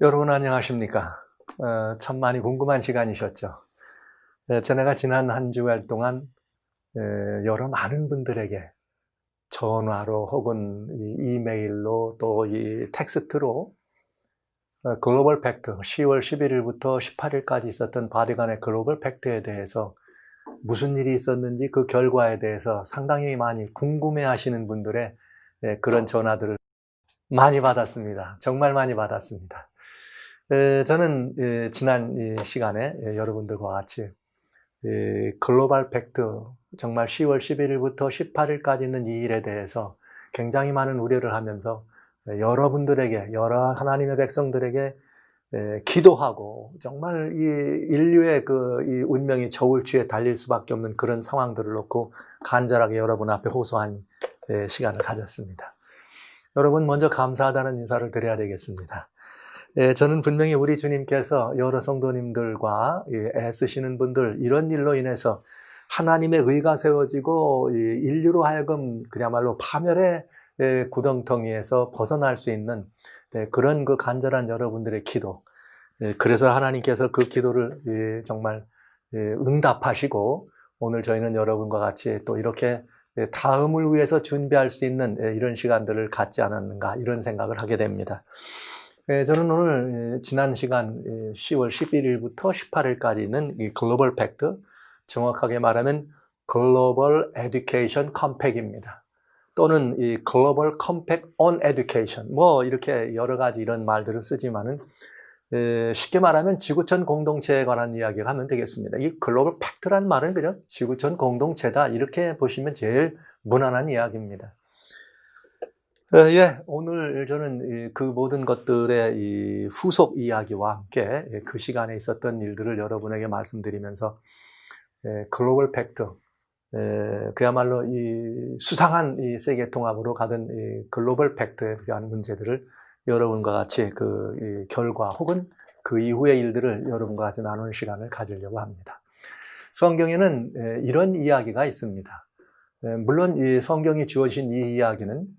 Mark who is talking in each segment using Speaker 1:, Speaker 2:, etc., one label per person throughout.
Speaker 1: 여러분 안녕하십니까? 참 많이 궁금한 시간이셨죠? 제가 지난 한 주일 동안 여러 많은 분들에게 전화로 혹은 이메일로 또 이 텍스트로 글로벌 팩트, 10월 11일부터 18일까지 있었던 바티칸의 글로벌 팩트에 대해서 무슨 일이 있었는지 그 결과에 대해서 상당히 많이 궁금해 하시는 분들의 그런 전화들을 많이 받았습니다. 정말 많이 받았습니다. 저는 지난 이 시간에 여러분들과 같이 글로벌 팩트, 정말 10월 11일부터 18일까지 있는 이 일에 대해서 굉장히 많은 우려를 하면서 여러분들에게, 여러 하나님의 백성들에게 기도하고 정말 이 인류의 이 운명이 저울추에 달릴 수밖에 없는 그런 상황들을 놓고 간절하게 여러분 앞에 호소한 시간을 가졌습니다. 여러분 먼저 감사하다는 인사를 드려야 되겠습니다. 저는 분명히 우리 주님께서 여러 성도님들과 애쓰시는 분들, 이런 일로 인해서 하나님의 의가 세워지고 인류로 하여금 그야말로 파멸의 구덩텅이에서 벗어날 수 있는 그런 그 간절한 여러분들의 기도, 그래서 하나님께서 그 기도를 정말 응답하시고 오늘 저희는 여러분과 같이 또 이렇게 다음을 위해서 준비할 수 있는 이런 시간들을 갖지 않았는가, 이런 생각을 하게 됩니다. 저는 오늘 지난 시간 10월 11일부터 18일까지는 이 글로벌 팩트, 정확하게 말하면 글로벌 에듀케이션 컴팩입니다. 또는 이 글로벌 컴팩 온 에듀케이션, 뭐 이렇게 여러 가지 이런 말들을 쓰지만은 쉽게 말하면 지구촌 공동체에 관한 이야기를 하면 되겠습니다. 이 글로벌 팩트란 말은 그냥 지구촌 공동체다, 이렇게 보시면 제일 무난한 이야기입니다. 오늘 저는 그 모든 것들의 이 후속 이야기와 함께 그 시간에 있었던 일들을 여러분에게 말씀드리면서 글로벌 팩트, 그야말로 이 수상한 이 세계 통합으로 가던 이 글로벌 팩트에 대한 문제들을 여러분과 같이 그 결과 혹은 그 이후의 일들을 여러분과 같이 나누는 시간을 가지려고 합니다. 성경에는 이런 이야기가 있습니다. 물론 이 성경이 주어진 이 이야기는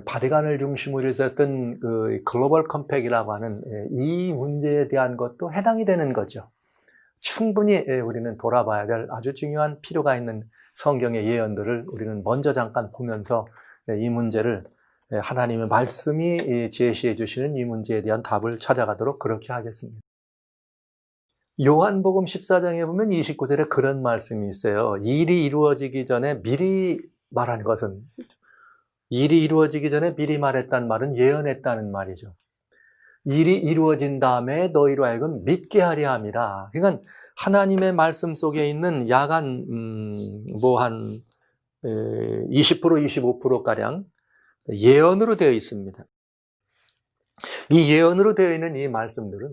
Speaker 1: 바티칸을 중심으로 했었던 그 글로벌 컴팩이라고 하는 이 문제에 대한 것도 해당이 되는 거죠. 충분히 우리는 돌아봐야 될 아주 중요한 필요가 있는 성경의 예언들을 우리는 먼저 잠깐 보면서 이 문제를, 하나님의 말씀이 제시해 주시는 이 문제에 대한 답을 찾아가도록 그렇게 하겠습니다. 요한복음 14장에 보면 29절에 그런 말씀이 있어요. 일이 이루어지기 전에 미리 말한 것은, 일이 이루어지기 전에 미리 말했다는 말은 예언했다는 말이죠. 일이 이루어진 다음에 너희로 하여금 믿게 하려 함이라. 그러니까 하나님의 말씀 속에 있는 약 한 20%, 25%가량 예언으로 되어 있습니다. 이 예언으로 되어 있는 이 말씀들은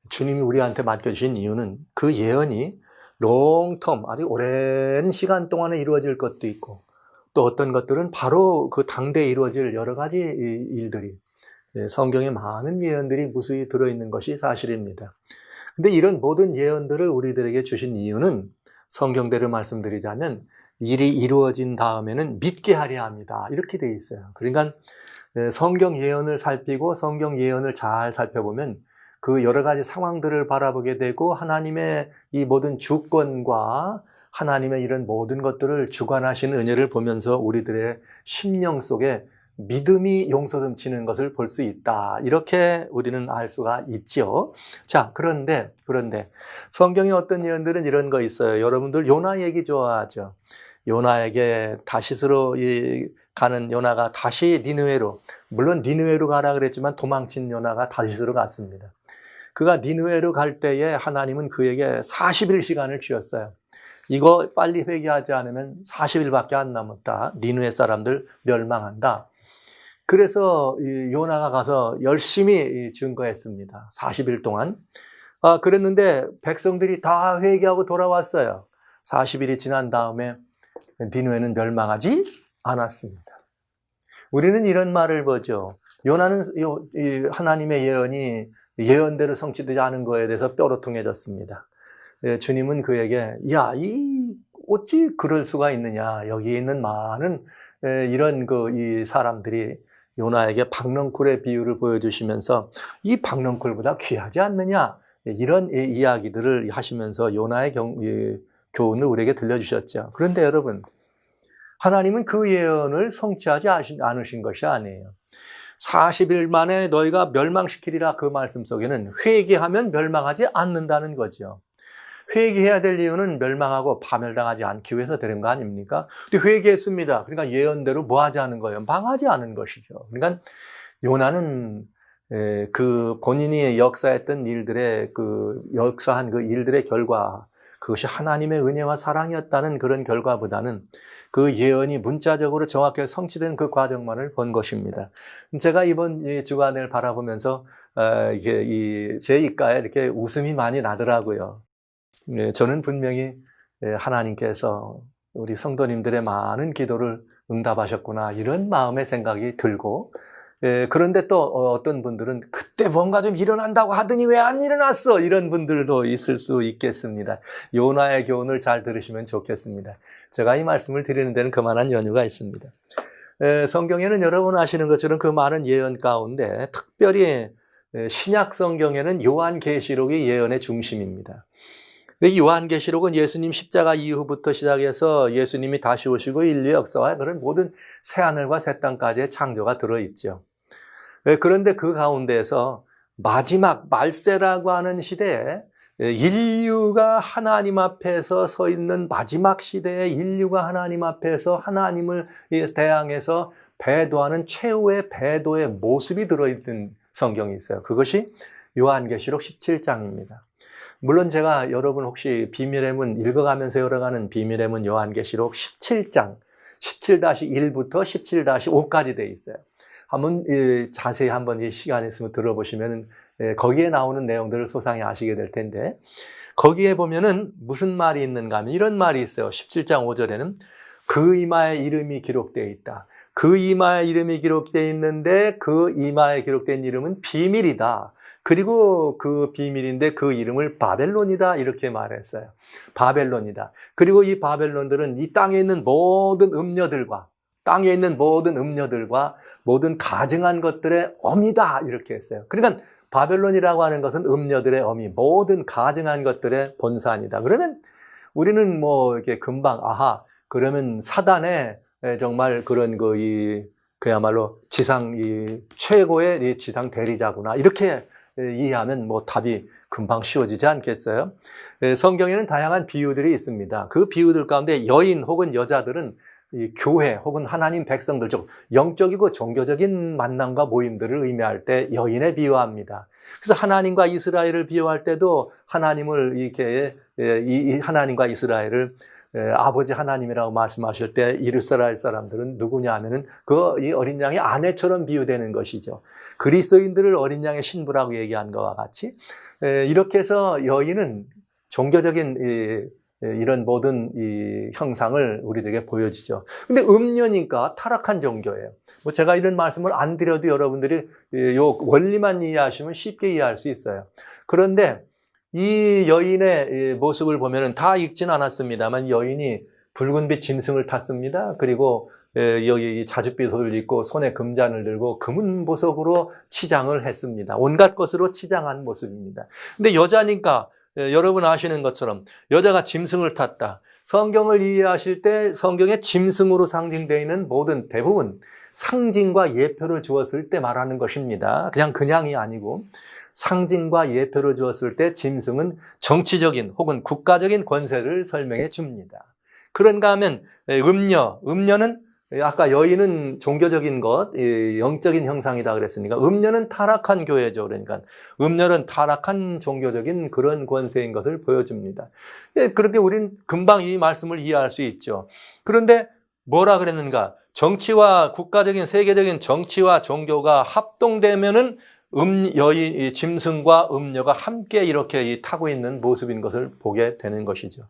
Speaker 1: 주님이 우리한테 맡겨주신 이유는 그 예언이 롱텀, 아주 오랜 시간 동안에 이루어질 것도 있고, 또 어떤 것들은 바로 그 당대에 이루어질 여러 가지 일들이, 성경에 많은 예언들이 무수히 들어있는 것이 사실입니다. 근데 이런 모든 예언들을 우리들에게 주신 이유는 성경대로 말씀드리자면 일이 이루어진 다음에는 믿게 하려 합니다, 이렇게 되어 있어요. 그러니까 성경 예언을 살피고 성경 예언을 잘 살펴보면 그 여러 가지 상황들을 바라보게 되고 하나님의 이 모든 주권과 하나님의 이런 모든 것들을 주관하시는 은혜를 보면서 우리들의 심령 속에 믿음이 용서넘치는 것을 볼 수 있다, 이렇게 우리는 알 수가 있죠. 자, 그런데 성경의 어떤 예언들은 이런 거 있어요. 여러분들 요나 얘기 좋아하죠. 요나에게 다시스로 가는 요나가 다시 니느웨로, 물론 니느웨로 가라 그랬지만 도망친 요나가 다시스로 갔습니다. 그가 니느웨로 갈 때에 하나님은 그에게 40일 시간을 주었어요. 이거 빨리 회개하지 않으면 40일밖에 안 남았다, 니느웨 사람들 멸망한다. 그래서 요나가 가서 열심히 증거했습니다. 40일 동안. 그랬는데 백성들이 다 회개하고 돌아왔어요. 40일이 지난 다음에 니느웨는 멸망하지 않았습니다. 우리는 이런 말을 보죠. 요나는 하나님의 예언이 예언대로 성취되지 않은 거에 대해서 뾰로통해졌습니다. 주님은 그에게 어찌 그럴 수가 있느냐. 여기에 있는 많은 이런 이 사람들이 요나에게 박넝쿨의 비유를 보여주시면서 이 박넝쿨보다 귀하지 않느냐, 이런 이야기들을 하시면서 요나의 교훈을 우리에게 들려주셨죠. 그런데 여러분, 하나님은 그 예언을 성취하지 않으신 것이 아니에요. 40일 만에 너희가 멸망시키리라, 그 말씀 속에는 회개하면 멸망하지 않는다는 거죠. 회개해야 될 이유는 멸망하고 파멸당하지 않기 위해서 되는 거 아닙니까? 근데 회개했습니다. 그러니까 예언대로 뭐 하지 않은 거예요? 망하지 않은 것이죠. 그러니까 요나는 그 본인이 역사했던 일들의 역사한 그 일들의 결과, 그것이 하나님의 은혜와 사랑이었다는 그런 결과보다는 그 예언이 문자적으로 정확하게 성취된 그 과정만을 본 것입니다. 제가 이번 주간을 바라보면서 이게 제 입가에 이렇게 웃음이 많이 나더라고요. 저는 분명히 하나님께서 우리 성도님들의 많은 기도를 응답하셨구나, 이런 마음의 생각이 들고, 그런데 또 어떤 분들은 그때 뭔가 좀 일어난다고 하더니 왜 안 일어났어, 이런 분들도 있을 수 있겠습니다. 요나의 교훈을 잘 들으시면 좋겠습니다. 제가 이 말씀을 드리는 데는 그만한 연유가 있습니다. 성경에는 여러분 아시는 것처럼 그 많은 예언 가운데 특별히 신약 성경에는 요한계시록이 예언의 중심입니다. 이 요한계시록은 예수님 십자가 이후부터 시작해서 예수님이 다시 오시고 인류 역사와 그런 모든 새하늘과 새 땅까지의 창조가 들어있죠. 그런데 그 가운데에서 마지막 말세라고 하는 시대에 인류가 하나님 앞에서 서 있는 마지막 시대에 인류가 하나님 앞에서 하나님을 대항해서 배도하는 최후의 배도의 모습이 들어있는 성경이 있어요. 그것이 요한계시록 17장입니다. 물론 제가 여러분 혹시 비밀의 문 읽어가면서 열어가는 비밀의 문 요한계시록 17장 17-1부터 17-5까지 되어 있어요. 한번 자세히 한번 이 시간 있으면 들어보시면 거기에 나오는 내용들을 소상히 아시게 될 텐데, 거기에 보면은 무슨 말이 있는가 하면 이런 말이 있어요. 17장 5절에는 그 이마에 이름이 기록되어 있다. 그 이마에 이름이 기록되어 있는데 그 이마에 기록된 이름은 비밀이다. 그리고 그 비밀인데 그 이름을 바벨론이다, 이렇게 말했어요. 바벨론이다. 그리고 이 바벨론들은 이 땅에 있는 모든 음녀들과 모든 가증한 것들의 어미다, 이렇게 했어요. 그러니까 바벨론이라고 하는 것은 음녀들의 어미, 모든 가증한 것들의 본산이다. 그러면 우리는 뭐 이렇게 금방 그러면 사단의 정말 그런 그야말로 지상 최고의 지상 대리자구나, 이렇게 이해하면 뭐 답이 금방 쉬워지지 않겠어요? 성경에는 다양한 비유들이 있습니다. 그 비유들 가운데 여인 혹은 여자들은 이 교회 혹은 하나님 백성들, 즉 영적이고 종교적인 만남과 모임들을 의미할 때 여인에 비유합니다. 그래서 하나님과 이스라엘을 비유할 때도 하나님을 이렇게 이 하나님과 이스라엘을 아버지 하나님이라고 말씀하실 때 이스라엘 사람들은 누구냐 하면은 이 어린 양의 아내처럼 비유되는 것이죠. 그리스도인들을 어린 양의 신부라고 얘기한 것과 같이 이렇게 해서 여인은 종교적인 이런 모든 이 형상을 우리들에게 보여주죠. 근데 음녀니까 타락한 종교예요. 뭐 제가 이런 말씀을 안 드려도 여러분들이 요 원리만 이해하시면 쉽게 이해할 수 있어요. 그런데 이 여인의 모습을 보면은 다 읽진 않았습니다만 여인이 붉은빛 짐승을 탔습니다. 그리고 여기 자줏빛 옷을 입고 손에 금잔을 들고 금은 보석으로 치장을 했습니다. 온갖 것으로 치장한 모습입니다. 근데 여자니까 여러분 아시는 것처럼 여자가 짐승을 탔다. 성경을 이해하실 때 성경에 짐승으로 상징되어 있는 모든 대부분 상징과 예표를 주었을 때 말하는 것입니다. 그냥이 아니고 상징과 예표를 주었을 때 짐승은 정치적인 혹은 국가적인 권세를 설명해 줍니다. 그런가 하면 음녀는 아까 여인은 종교적인 것, 영적인 형상이다 그랬으니까 음녀는 타락한 교회죠. 그러니까 음녀는 타락한 종교적인 그런 권세인 것을 보여줍니다. 그런데 우린 금방 이 말씀을 이해할 수 있죠. 그런데 뭐라 그랬는가? 정치와 국가적인 세계적인 정치와 종교가 합동되면은 짐승과 음녀가 함께 이렇게 타고 있는 모습인 것을 보게 되는 것이죠.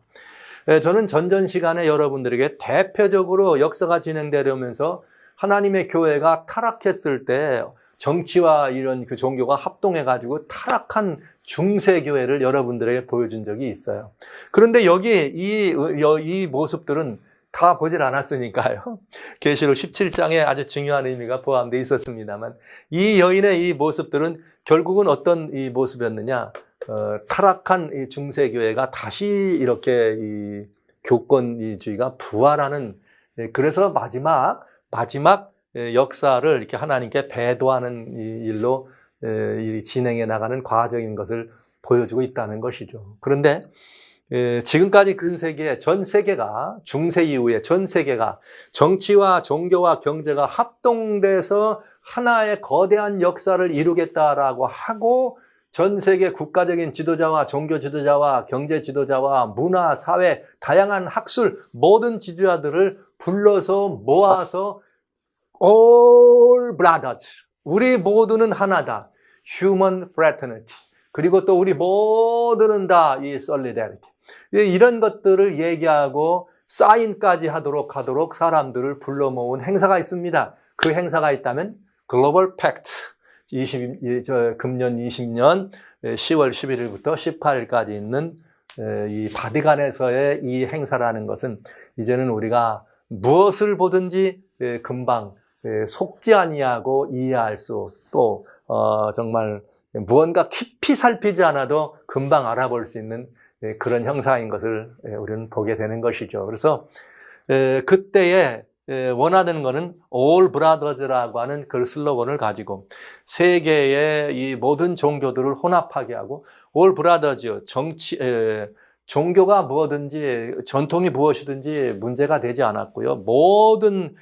Speaker 1: 저는 전전 시간에 여러분들에게 대표적으로 역사가 진행되려면서 하나님의 교회가 타락했을 때 정치와 이런 그 종교가 합동해가지고 타락한 중세교회를 여러분들에게 보여준 적이 있어요. 그런데 여기 이 모습들은 다 보질 않았으니까요. 계시록 17장에 아주 중요한 의미가 포함되어 있었습니다만 이 여인의 이 모습들은 결국은 어떤 이 모습이었느냐? 타락한 이 중세교회가 다시 이렇게 이 교권주의가 부활하는, 그래서 마지막 역사를 이렇게 하나님께 배도하는 일로 진행해 나가는 과정인 것을 보여주고 있다는 것이죠. 그런데 지금까지 근세기에 전 세계가, 중세 이후에 전 세계가 정치와 종교와 경제가 합동돼서 하나의 거대한 역사를 이루겠다라고 하고 전 세계 국가적인 지도자와 종교 지도자와 경제 지도자와 문화, 사회, 다양한 학술, 모든 지도자들을 불러서 모아서 All brothers, 우리 모두는 하나다. Human fraternity. 그리고 또 우리 모두는 다 이 solidarity. 이런 것들을 얘기하고 사인까지 하도록 사람들을 불러 모은 행사가 있습니다. 그 행사가 있다면 글로벌 팩트. 금년 20년 10월 11일부터 18일까지 있는 이 바티칸에서의 이 행사라는 것은 이제는 우리가 무엇을 보든지 금방 속지 아니하고 이해할 수, 또 정말 무언가 깊이 살피지 않아도 금방 알아볼 수 있는 그런 형상인 것을 우리는 보게 되는 것이죠. 그래서 그때에 원하는 것은 All Brothers라고 하는 그 슬로건을 가지고 세계의 이 모든 종교들을 혼합하게 하고, All Brothers, 종교가 무엇든지 전통이 무엇이든지 문제가 되지 않았고요. 모든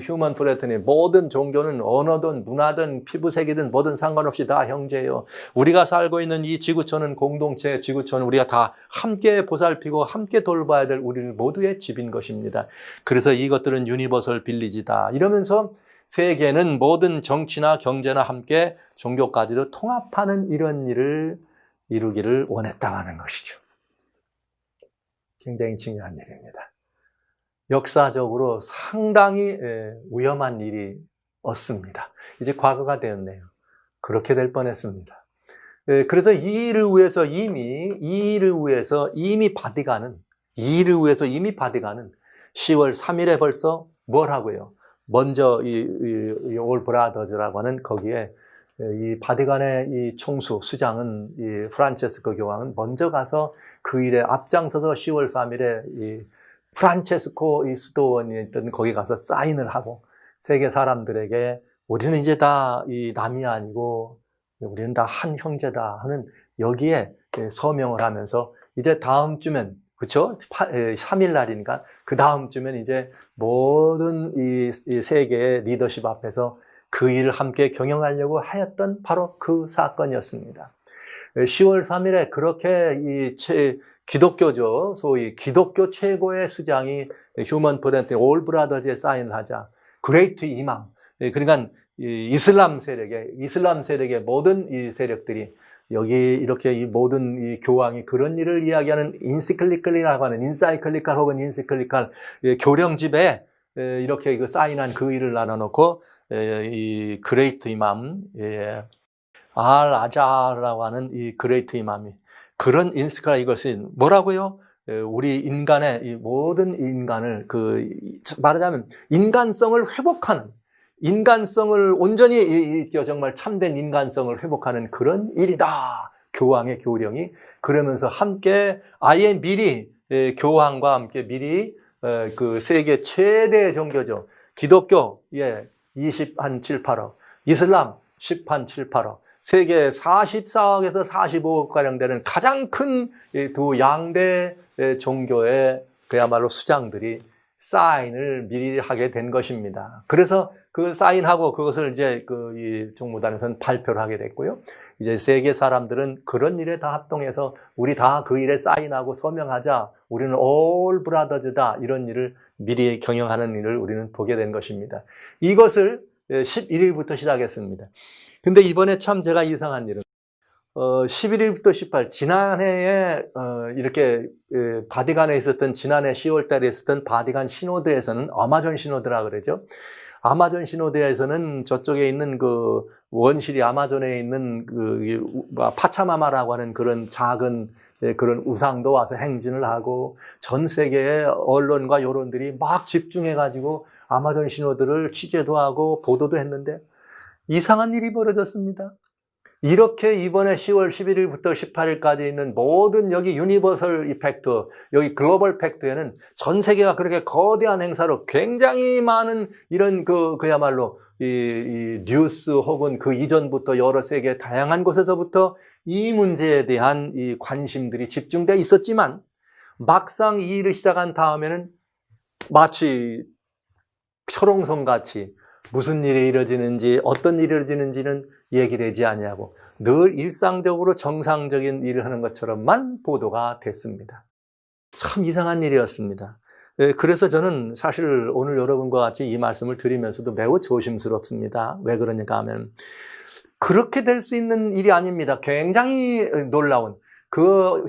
Speaker 1: 휴먼 프래터니, 모든 종교는 언어든 문화든 피부색이든 뭐든 상관없이 다 형제예요. 우리가 살고 있는 이 지구촌은 공동체, 지구촌은 우리가 다 함께 보살피고 함께 돌봐야 될 우리 모두의 집인 것입니다. 그래서 이것들은 유니버설 빌리지다 이러면서 세계는 모든 정치나 경제나 함께 종교까지도 통합하는 이런 일을 이루기를 원했다고 하는 것이죠. 굉장히 중요한 일입니다. 역사적으로 상당히 위험한 일이었습니다. 이제 과거가 되었네요. 그렇게 될 뻔했습니다. 그래서 이 일을 위해서 이미 바티칸은 10월 3일에 벌써 뭘 하고요? 먼저 이 All Brothers라고 하는 거기에 이 바티칸의 이 총수, 수장은 이 프란체스코 교황은 먼저 가서 그 일에 앞장서서 10월 3일에 이 프란체스코 이 수도원이 있던 거기 가서 사인을 하고 세계 사람들에게 우리는 이제 다 이 남이 아니고 우리는 다 한 형제다 하는 여기에 서명을 하면서 이제 다음 주면, 그렇죠? 3일 날이니까 그 다음 주면 이제 모든 이 세계의 리더십 앞에서 그 일을 함께 경영하려고 하였던 바로 그 사건이었습니다. 10월 3일에 그렇게 기독교죠. 소위 기독교 최고의 수장이 휴먼 프렌트 올 브라더즈에 사인을 하자. 그레이트 이맘. 그러니까 이슬람 세력의 모든 이 세력들이 여기 이렇게 이 모든 이 교황이 그런 일을 이야기하는 인시클리칼이라고 하는 인사이클리칼 혹은 인시클리칼 교령집에 이렇게 사인한 그 일을 나눠놓고 이 그레이트 이맘, 알 아자라고 하는 이 그레이트 이맘이 그런 인스카, 이것은 뭐라고요? 우리 인간의 이 모든 인간을 말하자면 인간성을 회복하는, 인간성을 온전히 정말 참된 인간성을 회복하는 그런 일이다. 교황의 교령이 그러면서 함께 아예 미리 교황과 함께 미리 그 세계 최대 종교죠. 기독교 20한 7, 8억, 이슬람 10한 7, 8억, 세계 44억에서 45억가량 되는 가장 큰 두 양대 종교의 그야말로 수장들이 사인을 미리 하게 된 것입니다. 그래서 그 사인하고 그것을 이제 이 종무단에서는 발표를 하게 됐고요. 이제 세계 사람들은 그런 일에 다 합동해서 우리 다 그 일에 사인하고 서명하자. 우리는 all brothers다. 이런 일을 미리 경영하는 일을 우리는 보게 된 것입니다. 이것을 11일부터 시작했습니다. 근데 이번에 참 제가 이상한 일은 11일부터 18일 지난해에 이렇게 바티칸에 있었던 지난해 10월 달에 있었던 바티칸 시노드에서는 아마존 시노드라 그러죠. 아마존 시노드에서는 저쪽에 있는 그 원실이 아마존에 있는 파차마마라고 하는 그런 작은 그런 우상도 와서 행진을 하고 전 세계의 언론과 여론들이 막 집중해가지고 아마존 신호들을 취재도 하고 보도도 했는데 이상한 일이 벌어졌습니다. 이렇게 이번에 10월 11일부터 18일까지 있는 모든 여기 유니버설 이펙트, 여기 글로벌 팩트에는 전 세계가 그렇게 거대한 행사로 굉장히 많은 이런 그야말로 이 뉴스 혹은 그 이전부터 여러 세계 다양한 곳에서부터 이 문제에 대한 이 관심들이 집중돼 있었지만 막상 이 일을 시작한 다음에는 마치 철옹성같이 무슨 일이 이루어지는지 어떤 일이 이루어지는지는 얘기되지 아니하고 늘 일상적으로 정상적인 일을 하는 것처럼만 보도가 됐습니다. 참 이상한 일이었습니다. 그래서 저는 사실 오늘 여러분과 같이 이 말씀을 드리면서도 매우 조심스럽습니다. 왜 그러니까 하면 그렇게 될 수 있는 일이 아닙니다. 굉장히 놀라운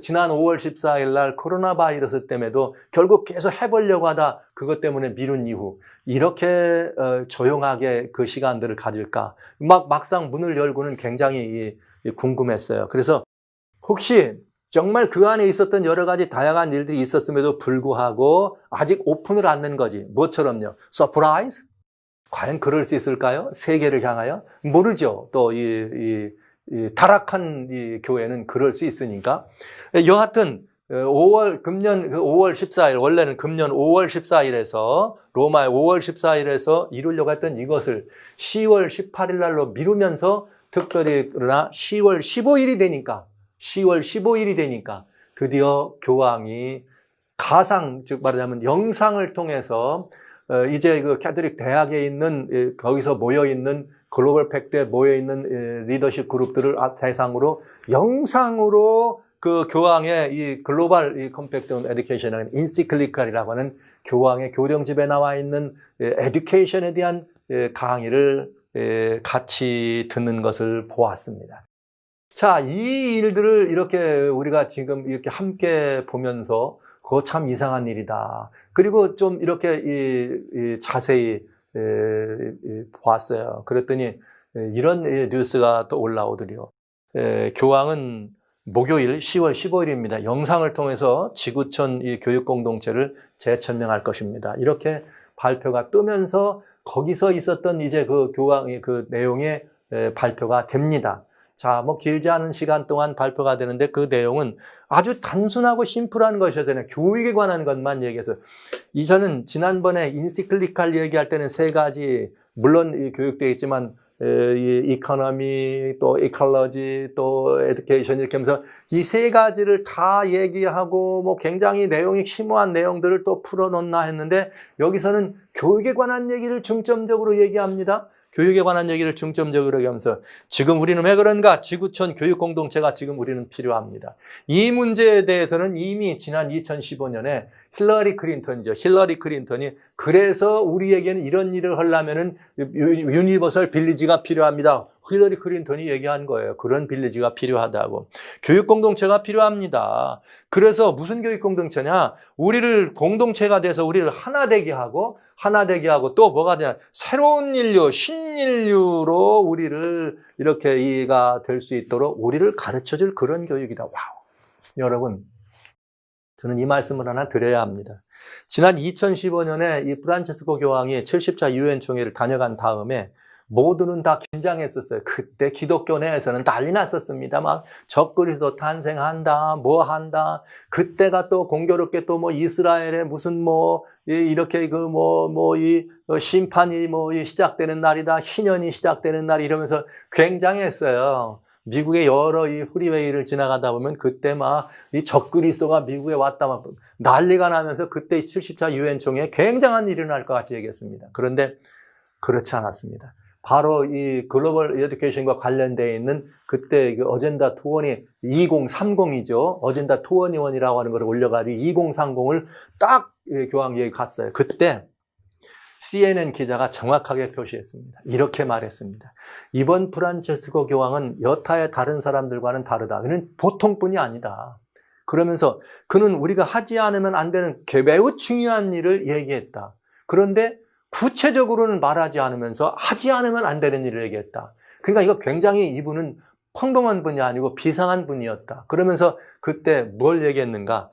Speaker 1: 지난 5월 14일 날 코로나 바이러스 때문에도 결국 계속 해보려고 하다 그것 때문에 미룬 이후 이렇게 조용하게 그 시간들을 가질까 막상 문을 열고는 굉장히 궁금했어요. 그래서 혹시 정말 그 안에 있었던 여러 가지 다양한 일들이 있었음에도 불구하고 아직 오픈을 안 낸 거지. 뭐처럼요? 서프라이즈? 과연 그럴 수 있을까요? 세계를 향하여? 모르죠. 또 이 타락한 이 교회는 그럴 수 있으니까. 여하튼 금년 5월 14일, 원래는 금년 5월 14일에서 로마의 5월 14일에서 이루려고 했던 이것을 10월 18일 날로 미루면서 특별히 그러나 10월 15일이 되니까 드디어 교황이 가상, 즉 말하자면 영상을 통해서 이제 그 캐톨릭 대학에 있는 거기서 모여 있는 글로벌 팩트에 모여 있는 리더십 그룹들을 대상으로 영상으로 그 교황의 이 글로벌 이 컴팩트 온 에듀케이션이라는 인시클리칼이라고 하는 교황의 교령집에 나와 있는 에듀케이션에 대한 강의를 같이 듣는 것을 보았습니다. 자, 이 일들을 이렇게 우리가 지금 이렇게 함께 보면서 그거 참 이상한 일이다. 그리고 좀 이렇게 자세히 보았어요. 그랬더니 이런 뉴스가 또 올라오더래요. 교황은 목요일 10월 15일입니다. 영상을 통해서 지구촌 이 교육 공동체를 재천명할 것입니다. 이렇게 발표가 뜨면서 거기서 있었던 이제 그 교황의 그 내용의 발표가 됩니다. 자, 뭐 길지 않은 시간 동안 발표가 되는데 그 내용은 아주 단순하고 심플한 것이었잖아요. 교육에 관한 것만 얘기해서. 저는 지난번에 인시클리칼 얘기할 때는 세 가지, 물론 이 교육되어 있지만 이 이코노미, 또 이컬러지, 또 에듀케이션 이렇게 하면서 이 세 가지를 다 얘기하고 뭐 굉장히 내용이 심오한 내용들을 또 풀어놓나 했는데 여기서는 교육에 관한 얘기를 중점적으로 얘기합니다. 교육에 관한 얘기를 중점적으로 하면서 지금 우리는 왜 그런가? 지구촌 교육 공동체가 지금 우리는 필요합니다. 이 문제에 대해서는 이미 지난 2015년에 힐러리 클린턴이 그래서 우리에게는 이런 일을 하려면은 유니버설 빌리지가 필요합니다. 힐러리 클린턴이 얘기한 거예요. 그런 빌리지가 필요하다고. 교육 공동체가 필요합니다. 그래서 무슨 교육 공동체냐? 우리를 공동체가 돼서 우리를 하나 되게 하고 또 뭐가 되냐? 새로운 인류, 신인류로 우리를 이렇게 이해가 될 수 있도록 우리를 가르쳐줄 그런 교육이다. 와우. 여러분, 저는 이 말씀을 하나 드려야 합니다. 지난 2015년에 이 프란체스코 교황이 70차 유엔 총회를 다녀간 다음에 모두는 다 긴장했었어요. 그때 기독교 내에서는 난리 났었습니다. 막 적그리스도 탄생한다, 뭐 한다. 그때가 또 공교롭게 또 뭐 이스라엘에 무슨 뭐 이렇게 이 심판이 시작되는 날이다, 희년이 시작되는 날 이러면서 굉장했어요. 미국의 여러 이 프리웨이를 지나가다 보면 그때 막 이 적그리스도가 미국에 왔다 막 난리가 나면서 그때 70차 유엔 총회에 굉장한 일이 일어날 것 같이 얘기했습니다. 그런데 그렇지 않았습니다. 바로 이 글로벌 에듀케이션과 관련되어 있는 그때 그 어젠다 2030이죠. 어젠다 21이라고 하는 걸 올려가지고 2030을 딱 교황 갔어요. 그때 CNN 기자가 정확하게 표시했습니다. 이렇게 말했습니다. 이번 프란체스코 교황은 여타의 다른 사람들과는 다르다. 그는 보통뿐이 아니다. 그러면서 그는 우리가 하지 않으면 안 되는 매우 중요한 일을 얘기했다. 그런데 구체적으로는 말하지 않으면서 하지 않으면 안 되는 일을 얘기했다. 그러니까 이거 굉장히 이분은 평범한 분이 아니고 비상한 분이었다. 그러면서 그때 뭘 얘기했는가?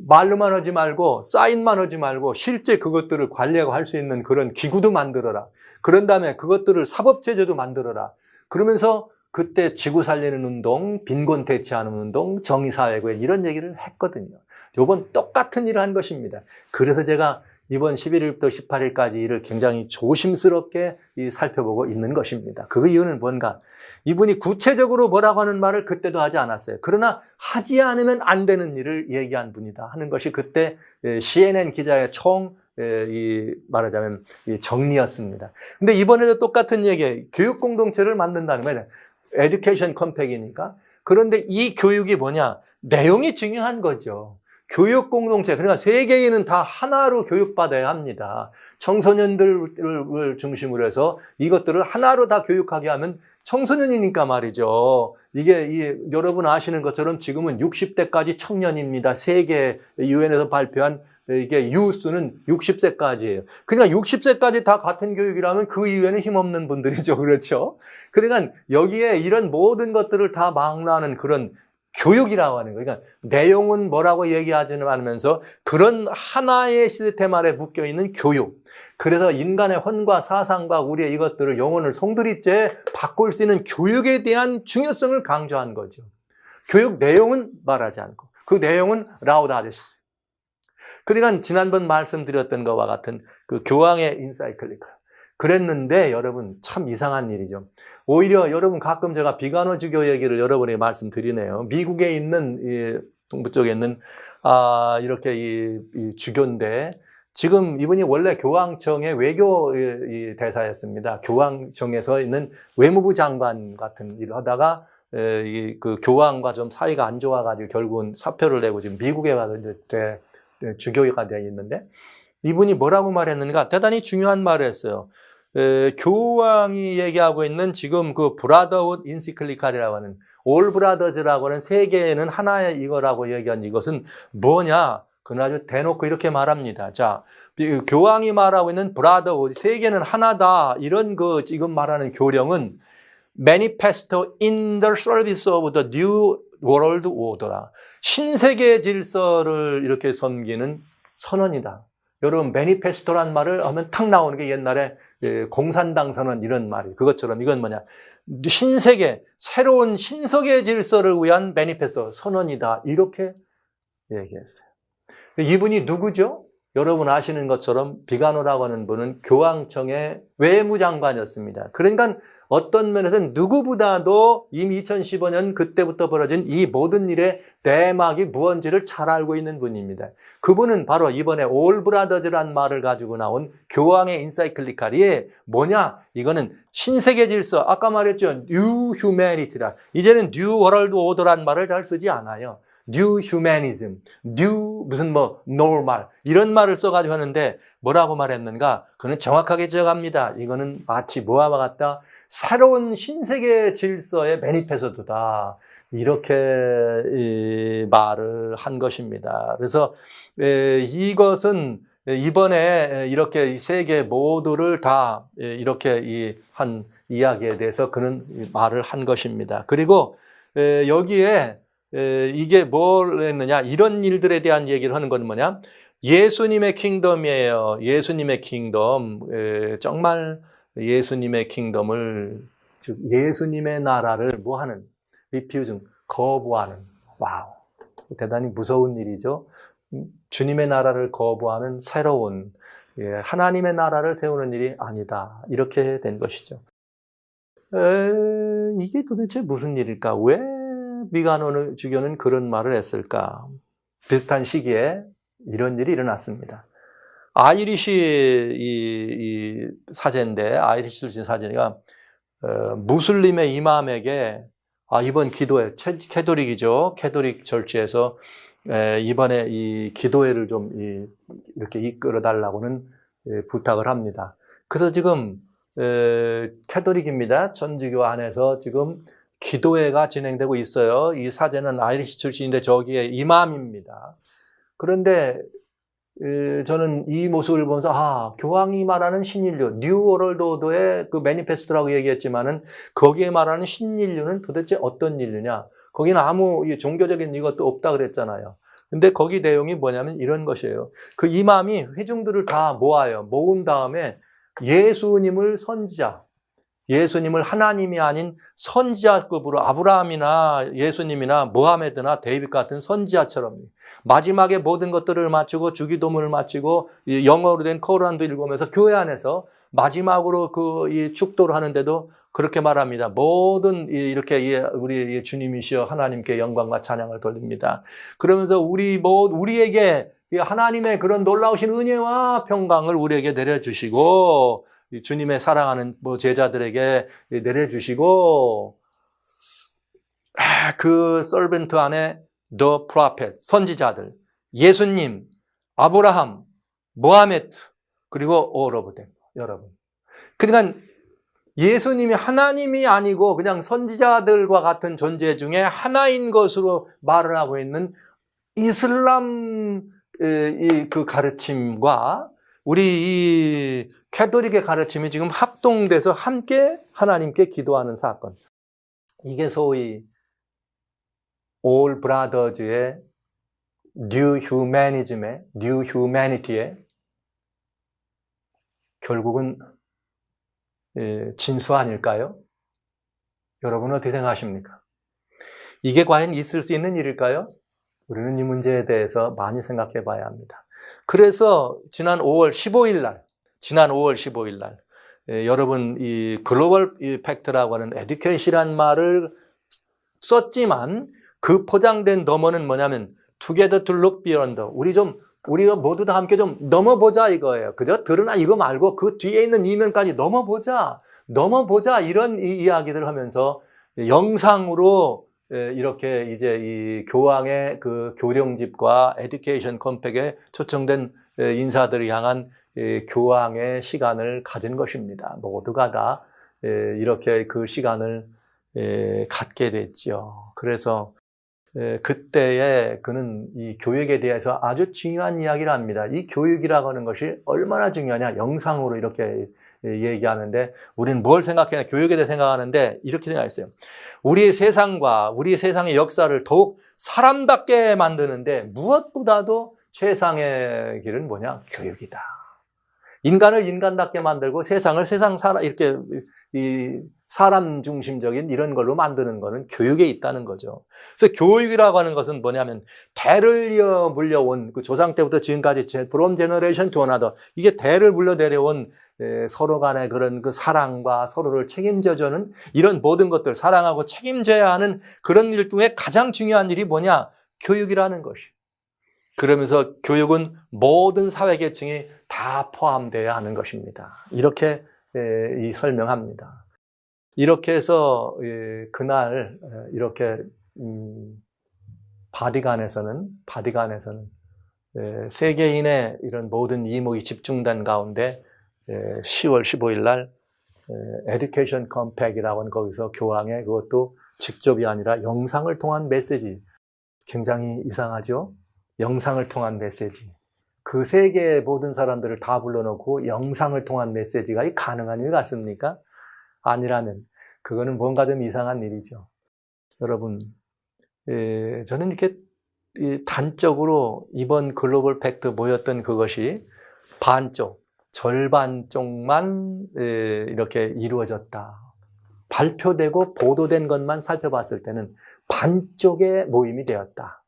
Speaker 1: 말로만 하지 말고 사인만 하지 말고 실제 그것들을 관리하고 할 수 있는 그런 기구도 만들어라. 그런 다음에 그것들을 사법제도도 만들어라. 그러면서 그때 지구 살리는 운동, 빈곤 대체하는 운동, 정의사회구현 이런 얘기를 했거든요. 요번 똑같은 일을 한 것입니다. 그래서 제가 이번 11일부터 18일까지 일을 굉장히 조심스럽게 살펴보고 있는 것입니다. 그 이유는 뭔가? 이분이 구체적으로 뭐라고 하는 말을 그때도 하지 않았어요. 그러나 하지 않으면 안 되는 일을 얘기한 분이다 하는 것이 그때 CNN 기자의 말하자면 정리였습니다. 근데 이번에도 똑같은 얘기예요. 교육 공동체를 만든다는 거예요. 에듀케이션 컴팩이니까. 그런데 이 교육이 뭐냐? 내용이 중요한 거죠. 교육 공동체, 그러니까 세계인은 다 하나로 교육받아야 합니다. 청소년들을 중심으로 해서 이것들을 하나로 다 교육하게 하면 청소년이니까 말이죠. 이게 여러분 아시는 것처럼 지금은 60대까지 청년입니다. 세계 유엔에서 발표한 이게 유수는 60세까지예요. 그러니까 60세까지 다 같은 교육이라면 그 이후에는 힘없는 분들이죠. 그렇죠? 그러니까 여기에 이런 모든 것들을 다 망라하는 그런 교육이라고 하는 거예요. 그러니까 내용은 뭐라고 얘기하지는 않으면서 그런 하나의 시스템 아래 묶여있는 교육. 그래서 인간의 혼과 사상과 우리의 이것들을 영혼을 송두리째 바꿀 수 있는 교육에 대한 중요성을 강조한 거죠. 교육 내용은 말하지 않고 그 내용은 라우다리스. 그러니까 지난번 말씀드렸던 것과 같은 그 교황의 인사이클리카. 그랬는데 여러분 참 이상한 일이죠. 오히려 여러분 가끔 제가 비간호주교 얘기를 여러분에게 말씀드리네요. 미국에 있는 동부 쪽에 있는 이렇게 이 주교인데 지금 이분이 원래 교황청의 외교 대사였습니다. 교황청에서 있는 외무부 장관 같은 일을 하다가 그 교황과 좀 사이가 안 좋아가지고 결국은 사표를 내고 지금 미국에 가서 이제 주교가 되어 있는데 이분이 뭐라고 말했는가? 대단히 중요한 말을 했어요. 교황이 얘기하고 있는 지금 그 브라더우드 인시클리칼이라고 하는 올 브라더즈라고 하는 세계에는 하나의 이거라고 얘기한 이것은 뭐냐? 그는 아주 대놓고 이렇게 말합니다. 자, 교황이 말하고 있는 브라더우드 세계는 하나다. 이런 그 지금 말하는 교령은 Manifesto in the service of the new world order다. 신세계 질서를 이렇게 섬기는 선언이다. 여러분 매니페스토란 말을 하면 탁 나오는 게 옛날에 공산당 선언 이런 말이 그것처럼 이건 뭐냐 신세계 새로운 신석의 질서를 위한 매니페스토 선언이다 이렇게 얘기했어요. 이분이 누구죠? 여러분 아시는 것처럼 비간호라고 하는 분은 교황청의 외무장관이었습니다. 그러니까 어떤 면에서는 누구보다도 이미 2015년 그때부터 벌어진 이 모든 일의 내막이 무언지를 잘 알고 있는 분입니다. 그분은 바로 이번에 올 브라더즈란 말을 가지고 나온 교황의 인사이클리칼이 뭐냐? 이거는 신세계 질서, 아까 말했죠. 뉴 휴머니티라. 이제는 뉴 월드 오더란 말을 잘 쓰지 않아요. 뉴 휴머니즘, 뉴 무슨 노멀 이런 말을 써가지고 하는데 뭐라고 말했는가? 그는 정확하게 지적합니다. 이거는 마치 뭐와 같다? 새로운 신세계 질서의 매니페스토다. 이렇게 말을 한 것입니다. 그래서 이것은 이번에 이렇게 세계 모두를 다 이렇게 한 이야기에 대해서 그는 말을 한 것입니다. 그리고 여기에 이게 뭘 했느냐? 이런 일들에 대한 얘기를 하는 건 뭐냐? 예수님의 킹덤이에요. 예수님의 킹덤. 정말 예수님의 킹덤을, 즉 예수님의 나라를 뭐 하는? 리퓨징, 거부하는. 와우. 대단히 무서운 일이죠. 주님의 나라를 거부하는 새로운 하나님의 나라를 세우는 일이 아니다. 이렇게 된 것이죠. 이게 도대체 무슨 일일까? 왜 비간호 주교는 그런 말을 했을까? 비슷한 시기에 이런 일이 일어났습니다. 아이리시 이 사제인데 아이리시 출신 사제가 무슬림의 이맘에게 이번 기도회 캐톨릭이죠. 캐톨릭 절지에서 이번에 이 기도회를 좀 이렇게 이끌어 달라고는 부탁을 합니다. 그래서 지금 캐톨릭입니다. 전주교 안에서 지금 기도회가 진행되고 있어요. 이 사제는 아이리시 출신인데 저기에 이맘입니다. 그런데 저는 이 모습을 보면서 교황이 말하는 신인류, 뉴 월드 오더의 그 매니페스토라고 얘기했지만은 거기에 말하는 신인류는 도대체 어떤 인류냐? 거기는 아무 종교적인 이것도 없다 그랬잖아요. 근데 거기 내용이 뭐냐면 이런 것이에요. 그 이맘이 회중들을 다 모은 다음에 예수님을 선지자, 예수님을 하나님이 아닌 선지자급으로 아브라함이나 예수님이나 모하메드나 데이빗 같은 선지자처럼 마지막에 모든 것들을 마치고 주기도문을 마치고 영어로 된 코란도 읽으면서 교회 안에서 마지막으로 이 축도를 하는데도 그렇게 말합니다. 모든 이렇게 우리 주님이시여 하나님께 영광과 찬양을 돌립니다. 그러면서 우리에게 하나님의 그런 놀라우신 은혜와 평강을 우리에게 내려주시고 주님의 사랑하는 제자들에게 내려주시고 그 서벤트 안에 the prophet, 선지자들, 예수님, 아브라함, 모하메드 그리고 all of them, 여러분. 그러니까 예수님이 하나님이 아니고 그냥 선지자들과 같은 존재 중에 하나인 것으로 말을 하고 있는 이슬람 그 가르침과 우리 이 캐톨릭의 가르침이 지금 합동돼서 함께 하나님께 기도하는 사건. 이게 소위 All Brothers의 New Humanism의 New Humanity의 결국은 진수 아닐까요? 여러분은 어떻게 생각하십니까? 이게 과연 있을 수 있는 일일까요? 우리는 이 문제에 대해서 많이 생각해 봐야 합니다. 그래서 지난 5월 15일 날 여러분 이 글로벌 팩트라고 하는 에듀케이션이라는 말을 썼지만 그 포장된 넘어는 뭐냐면 together to look beyond. 우리가 모두 다 함께 좀 넘어보자 이거예요. 그죠? 드러나 이거 말고 그 뒤에 있는 이면까지 넘어보자 이런 이야기들을 하면서 영상으로 이렇게 이제 이 교황의 그 교령집과 에듀케이션 컴팩에 초청된 인사들을 향한 교황의 시간을 가진 것입니다. 모두가 다 이렇게 그 시간을 갖게 됐죠. 그래서 그때에 그는 이 교육에 대해서 아주 중요한 이야기를 합니다. 이 교육이라고 하는 것이 얼마나 중요하냐 영상으로 이렇게 얘기하는데 우리는 뭘 생각해야 교육에 대해 생각하는데 이렇게 생각했어요. 우리 세상과 우리 세상의 역사를 더욱 사람답게 만드는데 무엇보다도 최상의 길은 뭐냐? 교육이다. 인간을 인간답게 만들고 세상을 이렇게 사람 중심적인 이런 걸로 만드는 거는 교육에 있다는 거죠. 그래서 교육이라고 하는 것은 뭐냐면 대를 이어 물려온 그 조상 때부터 지금까지 from generation to another 이게 대를 물려 내려온 서로 간의 그런 그 사랑과 서로를 책임져주는 이런 모든 것들 사랑하고 책임져야 하는 그런 일 중에 가장 중요한 일이 뭐냐? 교육이라는 것이. 그러면서 교육은 모든 사회계층이 다 포함되어야 하는 것입니다. 이렇게 설명합니다. 이렇게 해서 그날 이렇게 바티칸에서는 세계인의 이런 모든 이목이 집중된 가운데 10월 15일 날 에듀케이션 컴팩이라고 하는 거기서 교황의 그것도 직접이 아니라 영상을 통한 메시지 굉장히 이상하죠? 영상을 통한 메시지. 그 세계의 모든 사람들을 다 불러놓고 영상을 통한 메시지가 가능한 일 같습니까? 아니라면 그거는 뭔가 좀 이상한 일이죠. 여러분, 저는 이렇게 단적으로 이번 글로벌 팩트 모였던 그것이 절반 쪽만 이렇게 이루어졌다. 발표되고 보도된 것만 살펴봤을 때는 반쪽의 모임이 되었다.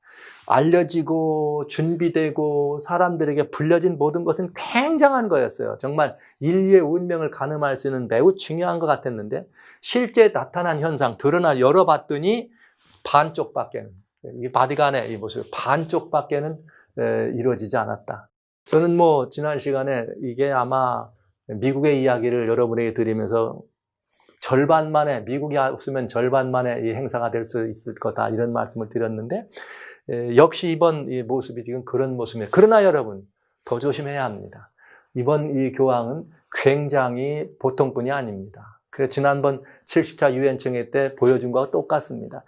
Speaker 1: 알려지고 준비되고 사람들에게 불려진 모든 것은 굉장한 거였어요. 정말 인류의 운명을 가늠할 수 있는 매우 중요한 것 같았는데 실제 나타난 현상, 열어봤더니 반쪽밖에는, 이 바티칸의 이 모습, 반쪽밖에는 이루어지지 않았다. 저는 지난 시간에 이게 아마 미국의 이야기를 여러분에게 드리면서 미국이 없으면 절반만에 이 행사가 될 수 있을 거다 이런 말씀을 드렸는데 역시 이번 이 모습이 지금 그런 모습이에요. 그러나 여러분 더 조심해야 합니다. 이번 이 교황은 굉장히 보통 분이 아닙니다. 그래서 지난번 70차 유엔총회 때 보여준 것과 똑같습니다.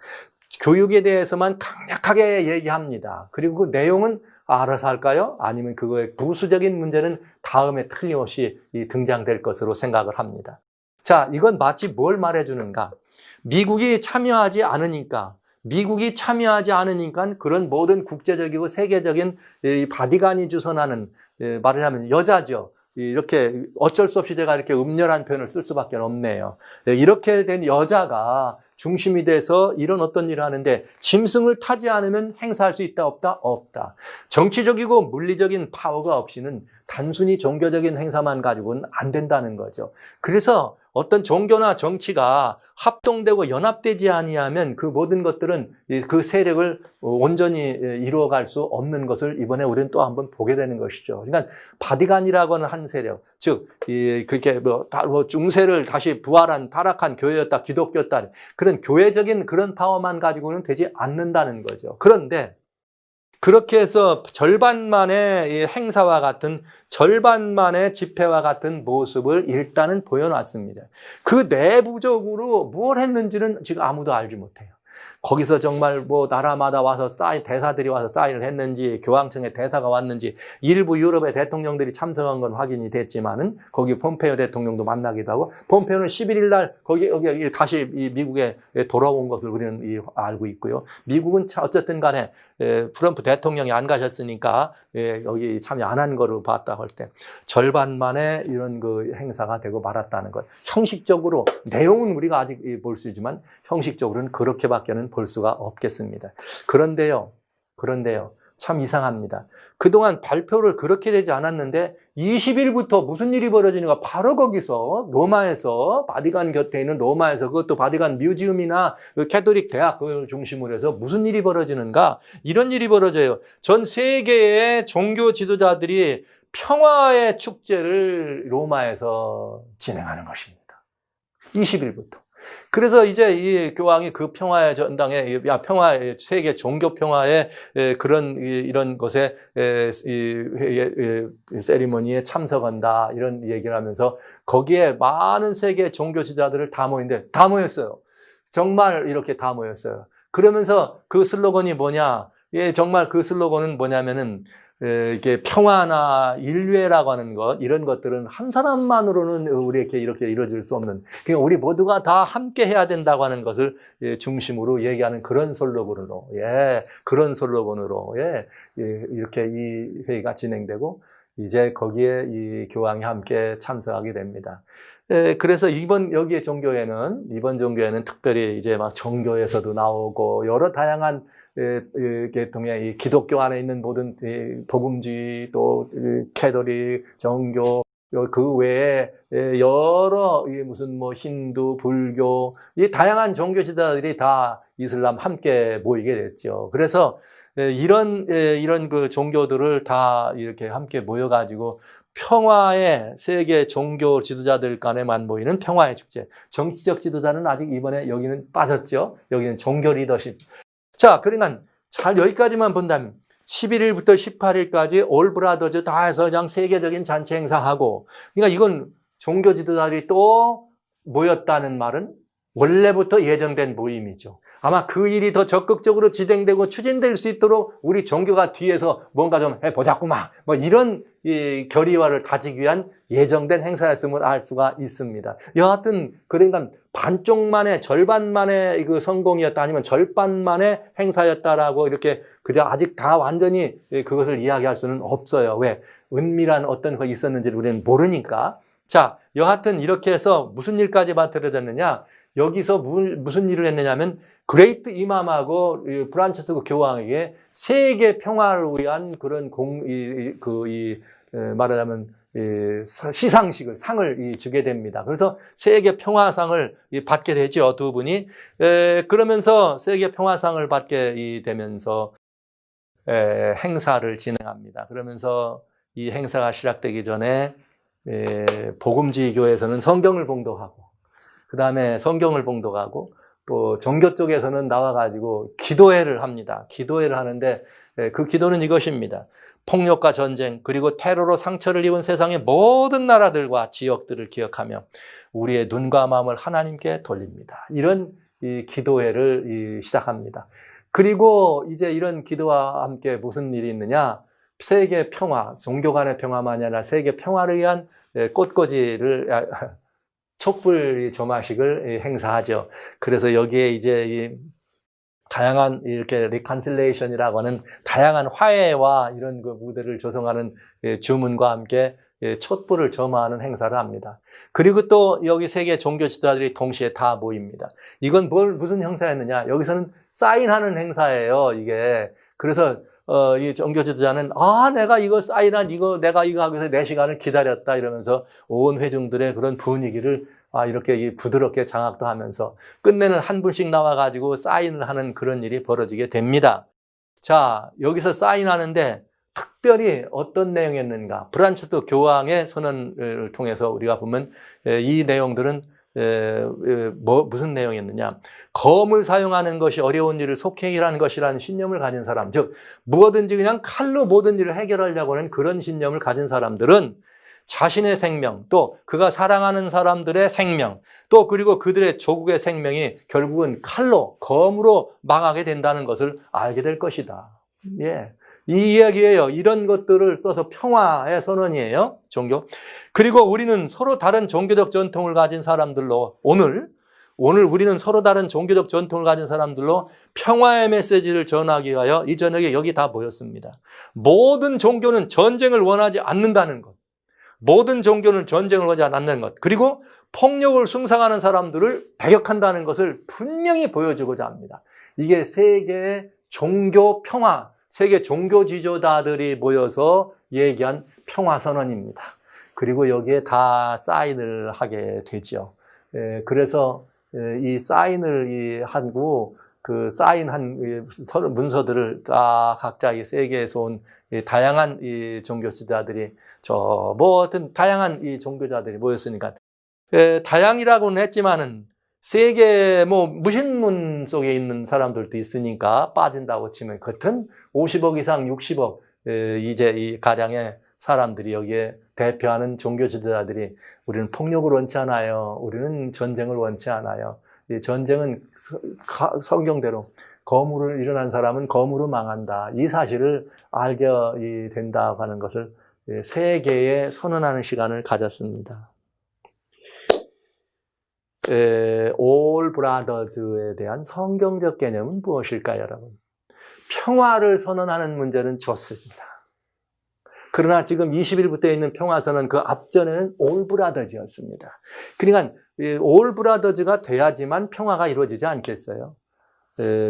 Speaker 1: 교육에 대해서만 강력하게 얘기합니다. 그리고 그 내용은 알아서 할까요? 아니면 그거의 부수적인 문제는 다음에 틀림없이 등장될 것으로 생각을 합니다. 자, 이건 마치 뭘 말해주는가? 미국이 참여하지 않으니까 그런 모든 국제적이고 세계적인 바디간이 주선하는, 말하자면 여자죠. 이렇게 어쩔 수 없이 제가 이렇게 음렬한 표현을 쓸 수밖에 없네요. 이렇게 된 여자가 중심이 돼서 이런 어떤 일을 하는데 짐승을 타지 않으면 행사할 수 있다 없다? 없다. 정치적이고 물리적인 파워가 없이는 단순히 종교적인 행사만 가지고는 안 된다는 거죠. 그래서 어떤 종교나 정치가 합동되고 연합되지 아니하면 그 모든 것들은 그 세력을 온전히 이루어갈 수 없는 것을 이번에 우리는 또 한번 보게 되는 것이죠. 그러니까 바디간이라고 하는 한 세력, 즉 그게 중세를 다시 부활한 타락한 교회였다, 기독교였다, 그런 교회적인 그런 파워만 가지고는 되지 않는다는 거죠. 그런데 그렇게 해서 절반만의 행사와 같은, 절반만의 집회와 같은 모습을 일단은 보여놨습니다. 그 내부적으로 뭘 했는지는 지금 아무도 알지 못해요. 거기서 정말 뭐 나라마다 와서 대사들이 와서 사인을 했는지, 교황청에 대사가 왔는지, 일부 유럽의 대통령들이 참석한 건 확인이 됐지만은 거기 폼페이오 대통령도 만나기도 하고, 폼페이오는 11일 날 거기 다시 미국에 돌아온 것을 우리는 알고 있고요. 미국은 어쨌든 간에 트럼프 대통령이 안 가셨으니까 여기 참여 안 한 거로 봤다 할 때 절반만에 이런 그 행사가 되고 말았다는 것. 형식적으로 내용은 우리가 아직 볼 수 있지만 형식적으로는 그렇게밖에는 볼 수가 없겠습니다. 그런데요, 참 이상합니다. 그동안 발표를 그렇게 되지 않았는데 20일부터 무슨 일이 벌어지는가? 바로 거기서 로마에서, 바티칸 곁에 있는 로마에서, 그것도 바티칸 뮤지엄이나 그 캐톨릭 대학을 중심으로 해서 무슨 일이 벌어지는가? 이런 일이 벌어져요. 전 세계의 종교 지도자들이 평화의 축제를 로마에서 진행하는 것입니다. 20일부터. 그래서 이제 이 교황이 그 평화의 전당에, 평화의, 세계 종교 평화의 그런, 이런 것에, 세리머니에 참석한다, 이런 얘기를 하면서 거기에 많은 세계 종교 지도자들을 다 모였어요. 정말 이렇게 다 모였어요. 그러면서 그 슬로건이 뭐냐? 정말 그 슬로건은 뭐냐면은, 이게 평화나 인류애라고 하는 것, 이런 것들은 한 사람만으로는 우리에게 이렇게 이루어질 수 없는, 그러니까 우리 모두가 다 함께 해야 된다고 하는 것을 중심으로 얘기하는 그런 슬로건으로, 이렇게 이 회의가 진행되고, 이제 거기에 이 교황이 함께 참석하게 됩니다. 그래서 이번 종교에는 특별히 이제 막 종교에서도 나오고, 여러 다양한 계통의 이 기독교 안에 있는 모든 복음주의, 또 캐톨릭, 정교, 그 외에 여러 무슨 뭐 힌두, 불교, 이 다양한 종교 지도자들이 다 이슬람 함께 모이게 됐죠. 그래서 이런 그 종교들을 다 이렇게 함께 모여가지고 평화의, 세계 종교 지도자들 간에만 모이는 평화의 축제. 정치적 지도자는 아직 이번에 여기는 빠졌죠. 여기는 종교 리더십. 자, 그러니까 잘 여기까지만 본다면 11일부터 18일까지 올 브라더즈 다 해서 그냥 세계적인 잔치 행사하고, 그러니까 이건 종교 지도자들이 또 모였다는 말은 원래부터 예정된 모임이죠. 아마 그 일이 더 적극적으로 진행되고 추진될 수 있도록 우리 종교가 뒤에서 뭔가 좀 해보자꾸만, 뭐 이런 결의화를 다지기 위한 예정된 행사였음을 알 수가 있습니다. 여하튼 그러니까 반쪽만의, 절반만의 그 성공이었다, 아니면 절반만의 행사였다라고 이렇게 그저 아직 다 완전히 그것을 이야기할 수는 없어요. 왜? 은밀한 어떤 거 있었는지를 우리는 모르니까. 자, 여하튼 이렇게 해서 무슨 일까지 만들어졌느냐? 여기서 무슨 일을 했느냐면 그레이트 이맘하고 프란치스코 교황에게 세계 평화를 위한 그런 말하자면 시상식을, 상을 주게 됩니다. 그래서 세계 평화상을 받게 되죠, 두 분이. 그러면서 세계 평화상을 받게 되면서 행사를 진행합니다. 그러면서 이 행사가 시작되기 전에 복음주의 교회에서는 성경을 봉독하고, 그 다음에 성경을 봉독하고, 또 종교 쪽에서는 나와가지고 기도회를 합니다. 기도회를 하는데 그 기도는 이것입니다. 폭력과 전쟁, 그리고 테러로 상처를 입은 세상의 모든 나라들과 지역들을 기억하며 우리의 눈과 마음을 하나님께 돌립니다. 이런 이 기도회를 시작합니다. 그리고 이제 이런 기도와 함께 무슨 일이 있느냐? 세계 평화, 종교 간의 평화만이 아니라 세계 평화를 위한 꽃꽂이를 촛불 점화식을 행사하죠. 그래서 여기에 이제 이 다양한 이렇게 리컨실레이션이라고 하는 다양한 화해와 이런 그 무대를 조성하는 주문과 함께 촛불을 점화하는 행사를 합니다. 그리고 또 여기 세계 종교 지도자들이 동시에 다 모입니다. 이건 무슨 행사였느냐? 여기서는 사인하는 행사예요, 이게. 그래서 이 종교 지도자는 내가 이거 사인한 내가 이거 하기 위해서 4시간을 기다렸다 이러면서 온 회중들의 그런 분위기를 이렇게 부드럽게 장악도 하면서 끝내는 한 분씩 나와가지고 사인을 하는 그런 일이 벌어지게 됩니다. 자, 여기서 사인하는데 특별히 어떤 내용이었는가? 프란치스 교황의 선언을 통해서 우리가 보면 이 내용들은 무슨 내용이었느냐? 검을 사용하는 것이 어려운 일을 속히 해결하는 것이라는 신념을 가진 사람, 즉 무엇든지 그냥 칼로 모든 일을 해결하려고 하는 그런 신념을 가진 사람들은 자신의 생명, 또 그가 사랑하는 사람들의 생명, 또 그리고 그들의 조국의 생명이 결국은 칼로, 검으로 망하게 된다는 것을 알게 될 것이다. 예. 이 이야기예요. 이런 것들을 써서 평화의 선언이에요. 종교. 그리고 우리는 서로 다른 종교적 전통을 가진 사람들로 오늘 우리는 서로 다른 종교적 전통을 가진 사람들로 평화의 메시지를 전하기 위하여 이 저녁에 여기 다 모였습니다. 모든 종교는 전쟁을 원하지 않는다는 것. 모든 종교는 전쟁을 원하지 않는 것. 그리고 폭력을 숭상하는 사람들을 배격한다는 것을 분명히 보여주고자 합니다. 이게 세계의 종교 평화, 세계 종교 지도자들이 모여서 얘기한 평화선언입니다. 그리고 여기에 다 사인을 하게 되죠. 그래서 이 사인을 하고 그 사인한 문서들을 다 각자 이 세계에서 온 다양한 이 종교 지도자들이 어떤 다양한 이 종교자들이 모였으니까 다양이라고는 했지만은 세계 무신문 속에 있는 사람들도 있으니까 빠진다고 치면 겉은 50억 이상 60억 이제 이 가량의 사람들이 여기에 대표하는 종교 지도자들이 우리는 폭력을 원치 않아요. 우리는 전쟁을 원치 않아요. 이 전쟁은 성경대로 검으로 일어난 사람은 검으로 망한다. 이 사실을 알게 된다고 하는 것을 세계에 선언하는 시간을 가졌습니다. All Brothers에 대한 성경적 개념은 무엇일까요, 여러분? 평화를 선언하는 문제는 좋습니다. 그러나 지금 20일부터 있는 평화선언 그 앞전에는 All Brothers였습니다. 그러니까 All Brothers가 돼야지만 평화가 이루어지지 않겠어요?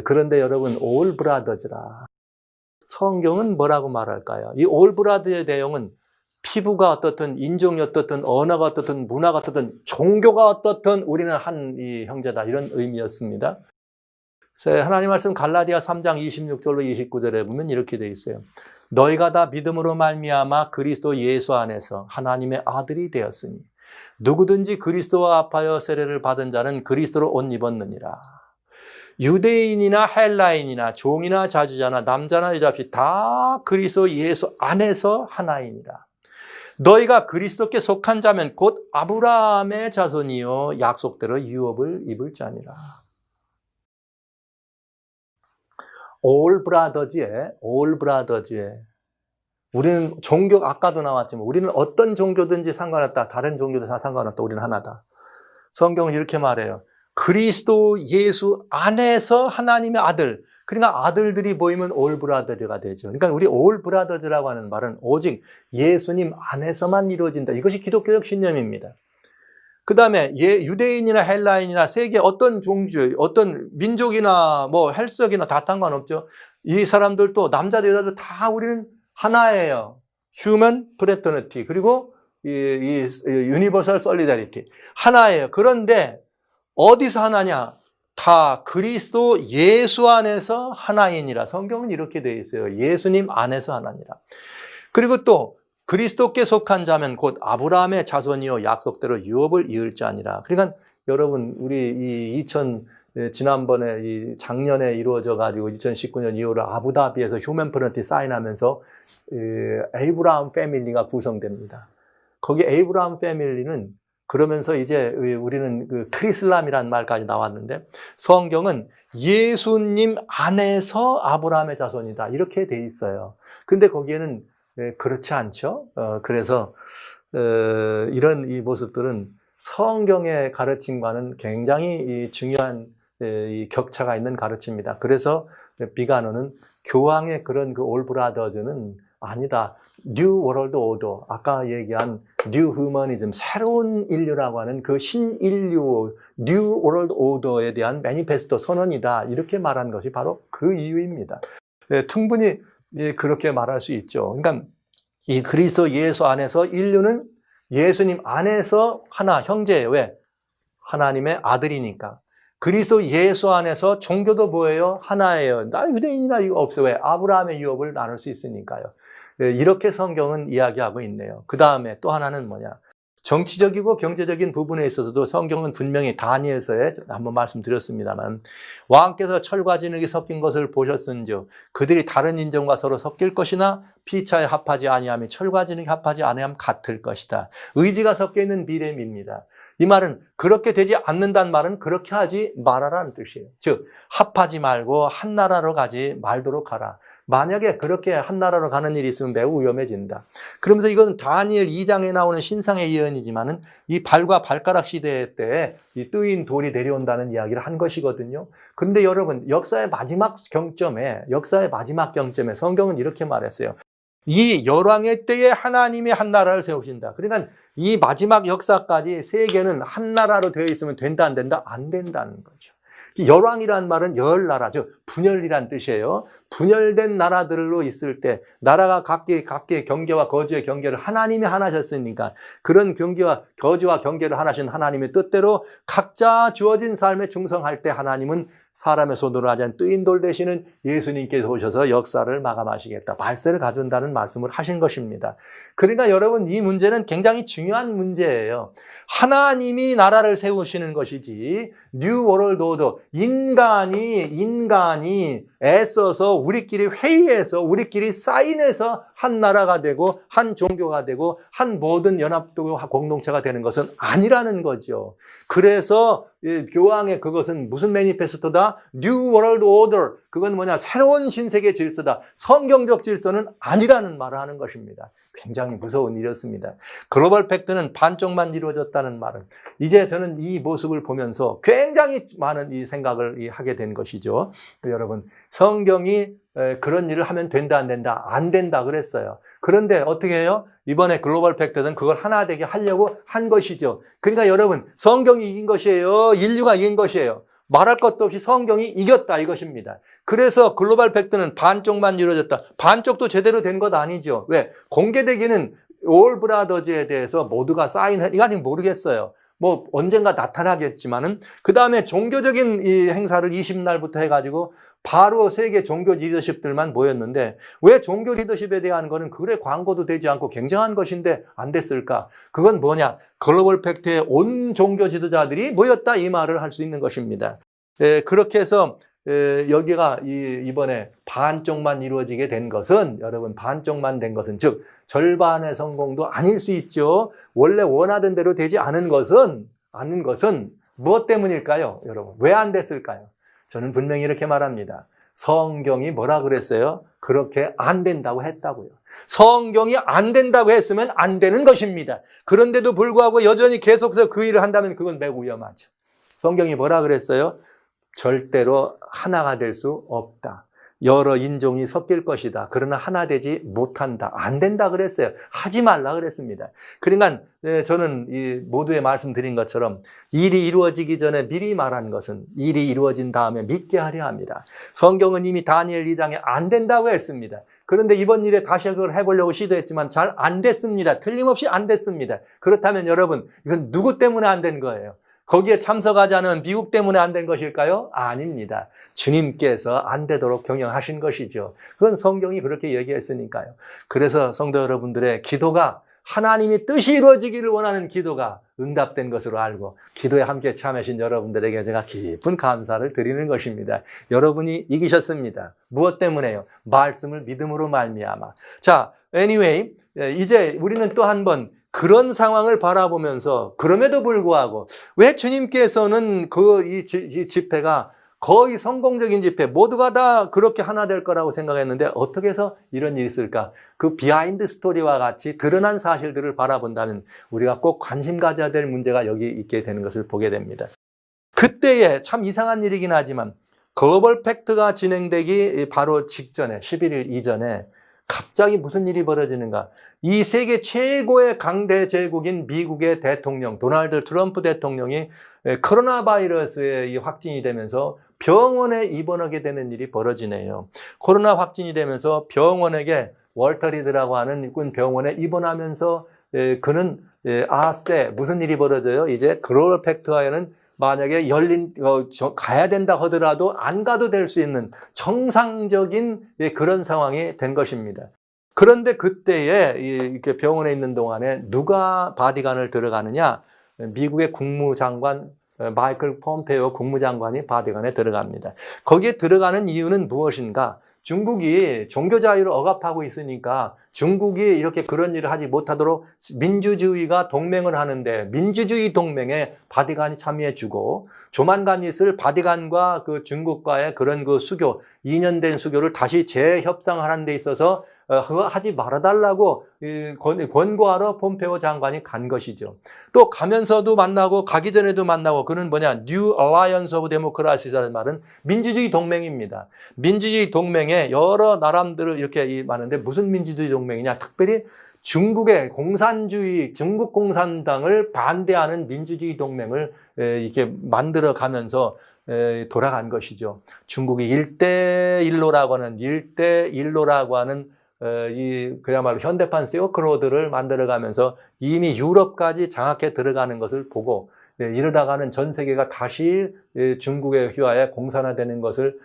Speaker 1: 그런데 여러분, All Brothers라. 성경은 뭐라고 말할까요? 이 All Brothers의 내용은 피부가 어떻든, 인종이 어떻든, 언어가 어떻든, 문화가 어떻든, 종교가 어떻든 우리는 한 이 형제다. 이런 의미였습니다. 하나님 말씀 갈라디아 3장 26절로 29절에 보면 이렇게 되어 있어요. 너희가 다 믿음으로 말미암아 그리스도 예수 안에서 하나님의 아들이 되었으니 누구든지 그리스도와 합하여 세례를 받은 자는 그리스도로 옷 입었느니라. 유대인이나 헬라인이나 종이나 자주자나 남자나 여자 없이 다 그리스도 예수 안에서 하나이니라. 너희가 그리스도께 속한 자면 곧 아브라함의 자손이요 약속대로 유업을 입을 자니라. All Brothers에 우리는 종교 아까도 나왔지만 우리는 어떤 종교든지 상관없다. 다른 종교도 다 상관없다. 우리는 하나다. 성경은 이렇게 말해요. 그리스도 예수 안에서 하나님의 아들. 그러니까 아들들이 모이면 All Brothers가 되죠. 그러니까 우리 All Brothers라고 하는 말은 오직 예수님 안에서만 이루어진다. 이것이 기독교적 신념입니다. 그 다음에 유대인이나 헬라인이나 세계 어떤 종교, 어떤 민족이나 혈색이나 다 상관없죠. 이 사람들도 남자도 여자도 다 우리는 하나예요. Human Fraternity. 그리고 이 Universal Solidarity. 하나예요. 그런데 어디서 하나냐? 다 그리스도 예수 안에서 하나이니라. 성경은 이렇게 되어 있어요. 예수님 안에서 하나니라. 그리고 또 그리스도께 속한 자면 곧 아브라함의 자손이요 약속대로 유업을 이을 자니라. 그러니까 여러분 우리 지난번에 작년에 이루어져 가지고 2019년 2월에 아부다비에서 휴먼 프런티 사인하면서 에이브라함 패밀리가 구성됩니다. 거기 에이브라함 패밀리는 그러면서 이제 우리는 그 크리슬람이라는 말까지 나왔는데 성경은 예수님 안에서 아브라함의 자손이다 이렇게 돼 있어요. 근데 거기에는 그렇지 않죠. 그래서 이런 이 모습들은 성경의 가르침과는 굉장히 이 중요한 이 격차가 있는 가르침입니다. 그래서 비가노는 교황의 그런 그 올브라더즈는 아니다. 뉴 월드 오더, 아까 얘기한 뉴 휴머니즘, 새로운 인류라고 하는 그 신인류 뉴 월드 오더에 대한 매니페스토 선언이다. 이렇게 말한 것이 바로 그 이유입니다. 충분히 그렇게 말할 수 있죠. 그러니까 이 그리스도 예수 안에서 인류는 예수님 안에서 하나, 형제예요. 왜? 하나님의 아들이니까. 그리스도 예수 안에서 종교도 뭐예요? 하나예요. 나 유대인이나 이거 없어요. 왜? 아브라함의 유업을 나눌 수 있으니까요. 이렇게 성경은 이야기하고 있네요. 그 다음에 또 하나는 뭐냐? 정치적이고 경제적인 부분에 있어서도 성경은 분명히 다니엘서에 한번 말씀드렸습니다만, 왕께서 철과 진흙이 섞인 것을 보셨은즉 그들이 다른 인종과 서로 섞일 것이나 피차에 합하지 아니하며 철과 진흙이 합하지 아니하면 같을 것이다. 의지가 섞여 있는 미렘입니다. 이 말은 그렇게 되지 않는다는 말은 그렇게 하지 말아라는 뜻이에요. 즉 합하지 말고 한 나라로 가지 말도록 하라. 만약에 그렇게 한 나라로 가는 일이 있으면 매우 위험해진다. 그러면서 이건 다니엘 2장에 나오는 신상의 예언이지만은 이 발과 발가락 시대 때 이 뜨인 돌이 내려온다는 이야기를 한 것이거든요. 그런데 여러분, 역사의 마지막 경점에 성경은 이렇게 말했어요. 이 열왕의 때에 하나님이 한 나라를 세우신다. 그러니까 이 마지막 역사까지 세계는 한 나라로 되어 있으면 된다, 안 된다? 안 된다는 거죠. 열왕이라는 말은 열 나라, 즉 분열이란 뜻이에요. 분열된 나라들로 있을 때 나라가 각기 경계와 거주의 경계를 하나님이 하나셨으니까 그런 경계와 거주와 경계를 하나신 하나님의 뜻대로 각자 주어진 삶에 충성할 때 하나님은 사람의 손으로 하지 않은 뜨인 돌 대신은 예수님께서 오셔서 역사를 마감하시겠다. 말세를 가져온다는 말씀을 하신 것입니다. 그러니까 여러분, 이 문제는 굉장히 중요한 문제예요. 하나님이 나라를 세우시는 것이지 뉴 월드 오더, 인간이 애써서 우리끼리 회의해서 우리끼리 사인해서 한 나라가 되고 한 종교가 되고 한 모든 연합도 공동체가 되는 것은 아니라는 거죠. 그래서 교황의 그것은 무슨 매니페스토다? 뉴 월드 오더. 그건 뭐냐? 새로운 신세계 질서다. 성경적 질서는 아니라는 말을 하는 것입니다. 굉장히 무서운 일이었습니다. 글로벌 팩트는 반쪽만 이루어졌다는 말은, 이제 저는 이 모습을 보면서 굉장히 많은 이 생각을 하게 된 것이죠. 여러분, 성경이 그런 일을 하면 된다, 안 된다? 안 된다 그랬어요. 그런데 어떻게 해요? 이번에 글로벌 팩트는 그걸 하나 되게 하려고 한 것이죠. 그러니까 여러분, 성경이 이긴 것이에요? 인류가 이긴 것이에요? 말할 것도 없이 성경이 이겼다 이것입니다. 그래서 글로벌 팩트는 반쪽만 이루어졌다. 반쪽도 제대로 된 것 아니죠. 왜? 공개되기는 올 브라더즈에 대해서 모두가 이거 아직 모르겠어요. 뭐 언젠가 나타나겠지만은 그 다음에 종교적인 이 행사를 20날부터 해가지고 바로 세계 종교 리더십들만 모였는데, 왜 종교 리더십에 대한 거는 그래 광고도 되지 않고 굉장한 것인데 안 됐을까? 그건 뭐냐? 글로벌 팩트의 온 종교 지도자들이 모였다 이 말을 할 수 있는 것입니다. 그렇게 해서 여기가 이번에 반쪽만 이루어지게 된 것은, 여러분, 반쪽만 된 것은 즉 절반의 성공도 아닐 수 있죠. 원래 원하던 대로 되지 않은 것은 무엇 때문일까요? 여러분, 왜 안 됐을까요? 저는 분명히 이렇게 말합니다. 성경이 뭐라 그랬어요? 그렇게 안 된다고 했다고요. 성경이 안 된다고 했으면 안 되는 것입니다. 그런데도 불구하고 여전히 계속해서 그 일을 한다면 그건 매우 위험하죠. 성경이 뭐라 그랬어요? 절대로 하나가 될 수 없다. 여러 인종이 섞일 것이다. 그러나 하나 되지 못한다. 안 된다 그랬어요. 하지 말라 그랬습니다. 그러니까 저는 이 모두에 말씀드린 것처럼 일이 이루어지기 전에 미리 말한 것은 일이 이루어진 다음에 믿게 하려 합니다. 성경은 이미 다니엘 2장에 안 된다고 했습니다. 그런데 이번 일에 다시 그걸 해보려고 시도했지만 잘 안 됐습니다. 틀림없이 안 됐습니다. 그렇다면 여러분, 이건 누구 때문에 안 된 거예요? 거기에 참석하지 않은 미국 때문에 안 된 것일까요? 아닙니다. 주님께서 안 되도록 경영하신 것이죠. 그건 성경이 그렇게 얘기했으니까요. 그래서 성도 여러분들의 기도가, 하나님이 뜻이 이루어지기를 원하는 기도가 응답된 것으로 알고 기도에 함께 참여하신 여러분들에게 제가 깊은 감사를 드리는 것입니다. 여러분이 이기셨습니다. 무엇 때문에요? 말씀을 믿음으로 말미암아. 자, anyway, 이제 우리는 또 한 번 그런 상황을 바라보면서, 그럼에도 불구하고 왜 주님께서는 이 집회가 거의 성공적인 집회, 모두가 다 그렇게 하나 될 거라고 생각했는데 어떻게 해서 이런 일이 있을까? 그 비하인드 스토리와 같이 드러난 사실들을 바라본다면 우리가 꼭 관심 가져야 될 문제가 여기 있게 되는 것을 보게 됩니다. 그때에 참 이상한 일이긴 하지만 글로벌 팩트가 진행되기 바로 직전에 11일 이전에 갑자기 무슨 일이 벌어지는가? 이 세계 최고의 강대 제국인 미국의 대통령 도널드 트럼프 대통령이 코로나 바이러스에 확진이 되면서 병원에 입원하게 되는 일이 벌어지네요. 코로나 확진이 되면서 병원에게 월터 리드라고 하는 병원에 입원하면서 그는 무슨 일이 벌어져요? 이제 글로벌 팩트와에는 만약에 가야 된다 하더라도 안 가도 될 수 있는 정상적인 그런 상황이 된 것입니다. 그런데 그때에 이렇게 병원에 있는 동안에 누가 바디간을 들어가느냐? 미국의 국무장관 마이클 폼페이오 국무장관이 바디간에 들어갑니다. 거기에 들어가는 이유는 무엇인가? 중국이 종교 자유를 억압하고 있으니까 중국이 이렇게 그런 일을 하지 못하도록 민주주의가 동맹을 하는데 민주주의 동맹에 바티칸이 참여해주고 조만간 있을 바티칸과 그 중국과의 그런 그 수교, 2년 된 수교를 다시 재협상하는 데 있어서 하지 말아달라고 권고하러 폼페오 장관이 간 것이죠. 또 가면서도 만나고 가기 전에도 만나고 그는 뭐냐? New Alliance of Democracy라는 말은 민주주의 동맹입니다. 민주주의 동맹에 여러 나라들을 이렇게 많은데 무슨 민주주의 동맹이냐? 특별히 중국의 공산주의, 중국 공산당을 반대하는 민주주의 동맹을 이렇게 만들어 가면서 돌아간 것이죠. 중국이 일대일로라고 하는 그야말로 현대판 실크로드를 만들어가면서 이미 유럽까지 장악해 들어가는 것을 보고 이러다가는 전 세계가 다시 중국의 휘하에 공산화되는 것을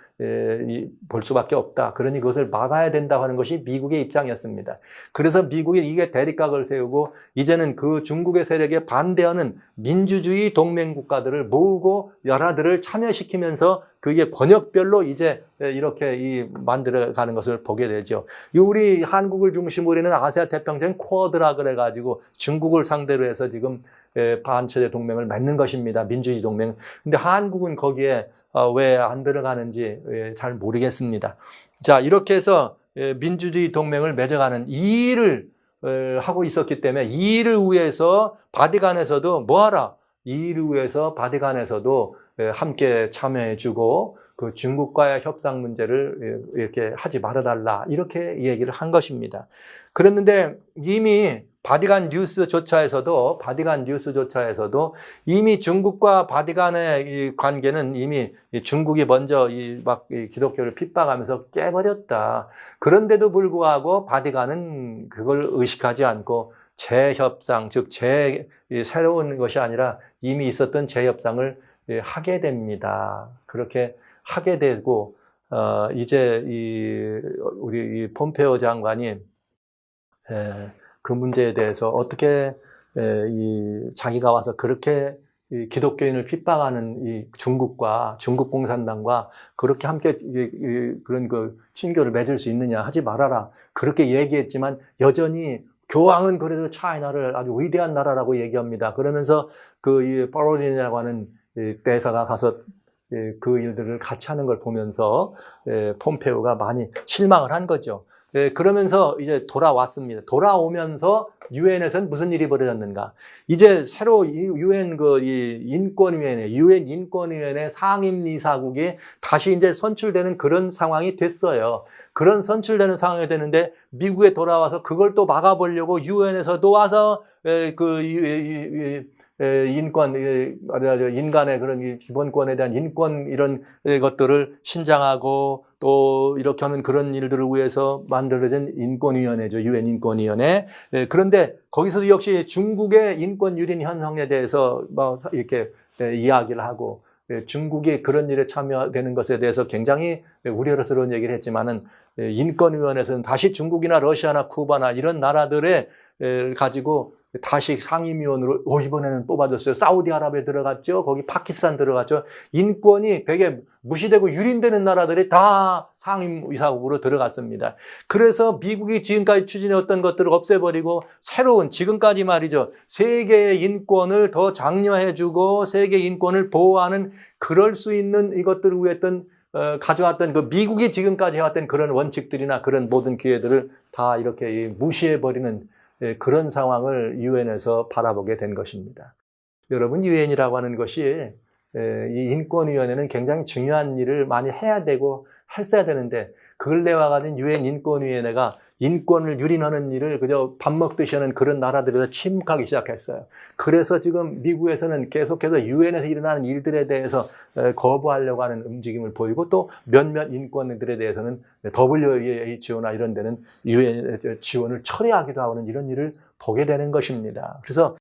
Speaker 1: 볼 수밖에 없다. 그러니 그것을 막아야 된다고 하는 것이 미국의 입장이었습니다. 그래서 미국이 이게 대립각을 세우고 이제는 그 중국의 세력에 반대하는 민주주의 동맹 국가들을 모으고 연하들을 참여시키면서 그게 권역별로 이제 이렇게 만들어가는 것을 보게 되죠. 우리 한국을 중심으로 있는 아시아 태평양 쿼드라 그래가지고 중국을 상대로 해서 지금 반체제 동맹을 맺는 것입니다. 민주주의 동맹. 근데 한국은 거기에 왜 안 들어가는지 잘 모르겠습니다. 자, 이렇게 해서 민주주의 동맹을 맺어가는 이 일을 하고 있었기 때문에 이 일을 위해서 바티칸에서도 뭐하라? 이 일을 위해서 바티칸에서도 함께 참여해주고 그 중국과의 협상 문제를 이렇게 하지 말아달라 이렇게 얘기를 한 것입니다. 그랬는데 이미 바티칸 뉴스조차에서도 이미 중국과 바티칸의 이 관계는 이미 중국이 먼저 기독교를 핍박하면서 깨버렸다. 그런데도 불구하고 바티칸은 그걸 의식하지 않고 재협상, 즉 새로운 것이 아니라 이미 있었던 재협상을 하게 됩니다. 그렇게 하게 되고 이제 우리 폼페오 장관이 그 문제에 대해서 어떻게 자기가 와서 그렇게 기독교인을 핍박하는 이 중국과 중국 공산당과 그렇게 함께 그런 그 친교를 맺을 수 있느냐 하지 말아라 그렇게 얘기했지만 여전히 교황은 그래도 차이나를 아주 위대한 나라라고 얘기합니다. 그러면서 그 파롤린이라고 하는 대사가 가서 그 일들을 같이 하는 걸 보면서 폼페오가 많이 실망을 한 거죠. 그러면서 이제 돌아왔습니다. 돌아오면서 유엔에서는 무슨 일이 벌어졌는가? 이제 새로 유엔 유엔 인권위원회 상임이사국이 다시 이제 선출되는 그런 상황이 됐어요. 그런 선출되는 상황이 되는데 미국에 돌아와서 그걸 또 막아보려고 유엔에서도 와서 인간의 그런 기본권에 대한 인권 이런 것들을 신장하고 또 이렇게 하는 그런 일들을 위해서 만들어진 인권위원회죠. 유엔 인권위원회. 그런데 거기서도 역시 중국의 인권 유린 현상에 대해서 이렇게 이야기를 하고 중국이 그런 일에 참여되는 것에 대해서 굉장히 우려스러운 얘기를 했지만은 인권위원회에서는 다시 중국이나 러시아나 쿠바나 이런 나라들에 가지고 다시 상임위원으로 이번에는 뽑아줬어요. 사우디아라비아 들어갔죠. 거기 파키스탄 들어갔죠. 인권이 되게 무시되고 유린되는 나라들이 다 상임이사국으로 들어갔습니다. 그래서 미국이 지금까지 추진해왔던 것들을 없애버리고 새로운 지금까지 말이죠. 세계의 인권을 더 장려해주고 세계 인권을 보호하는 그럴 수 있는 이것들을 위했던 가져왔던 그 미국이 지금까지 해왔던 그런 원칙들이나 그런 모든 기회들을 다 이렇게 무시해버리는 그런 상황을 유엔에서 바라보게 된 것입니다. 여러분, 유엔이라고 하는 것이 이 인권위원회는 굉장히 중요한 일을 많이 해야 되고 했어야 되는데 근래 와가지고 유엔 인권위원회가 인권을 유린하는 일을 그저 밥 먹듯이 하는 그런 나라들에서 침묵하기 시작했어요. 그래서 지금 미국에서는 계속해서 유엔에서 일어나는 일들에 대해서 거부하려고 하는 움직임을 보이고 또 몇몇 인권들에 대해서는 WHO나 이런 데는 유엔 지원을 철회하기도 하는 이런 일을 보게 되는 것입니다. 그래서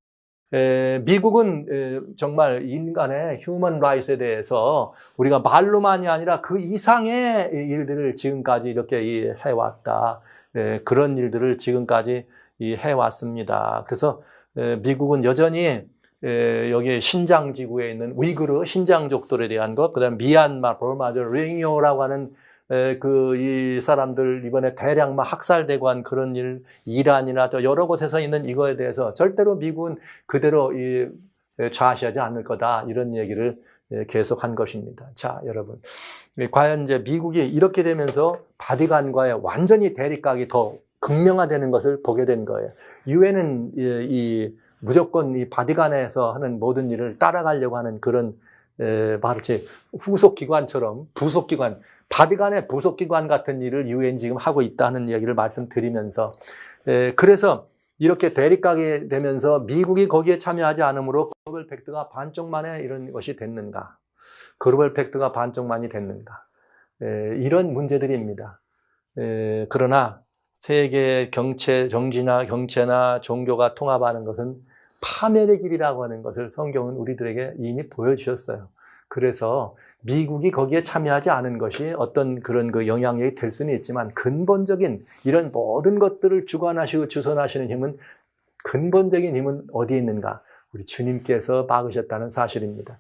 Speaker 1: 미국은 정말 인간의 휴먼 라이트에 대해서 우리가 말로만이 아니라 그 이상의 일들을 지금까지 이렇게 해왔다. 그런 일들을 지금까지 해왔습니다. 그래서 미국은 여전히 여기 신장 지구에 있는 위구르 신장족들에 대한 것, 그다음 미얀마, 버마, 링요라고 하는 이 사람들 이번에 대량 막 학살되고 한 그런 일, 이란이나 또 여러 곳에서 있는 이거에 대해서 절대로 미국은 그대로 좌시하지 않을 거다 이런 얘기를 계속 한 것입니다. 자, 여러분, 과연 이제 미국이 이렇게 되면서 바티칸과의 완전히 대립각이 더 극명화되는 것을 보게 된 거예요. 유엔은 무조건 이 바티칸에서 하는 모든 일을 따라가려고 하는 그런 마치 후속 기관처럼 부속 기관, 바티칸의 부속 기관 같은 일을 유엔 지금 하고 있다는 얘기를 말씀드리면서 그래서 이렇게 대립각이 되면서 미국이 거기에 참여하지 않으므로 글로벌 팩트가 반쪽만에 이런 것이 됐는가? 글로벌 팩트가 반쪽만이 됐는가? 이런 문제들입니다. 그러나 세계 정치나 경제나 종교가 통합하는 것은 파멸의 길이라고 하는 것을 성경은 우리들에게 이미 보여주셨어요. 그래서 미국이 거기에 참여하지 않은 것이 어떤 그런 그 영향력이 될 수는 있지만 근본적인 이런 모든 것들을 주관하시고 주선하시는 힘은 근본적인 힘은 어디에 있는가? 우리 주님께서 막으셨다는 사실입니다.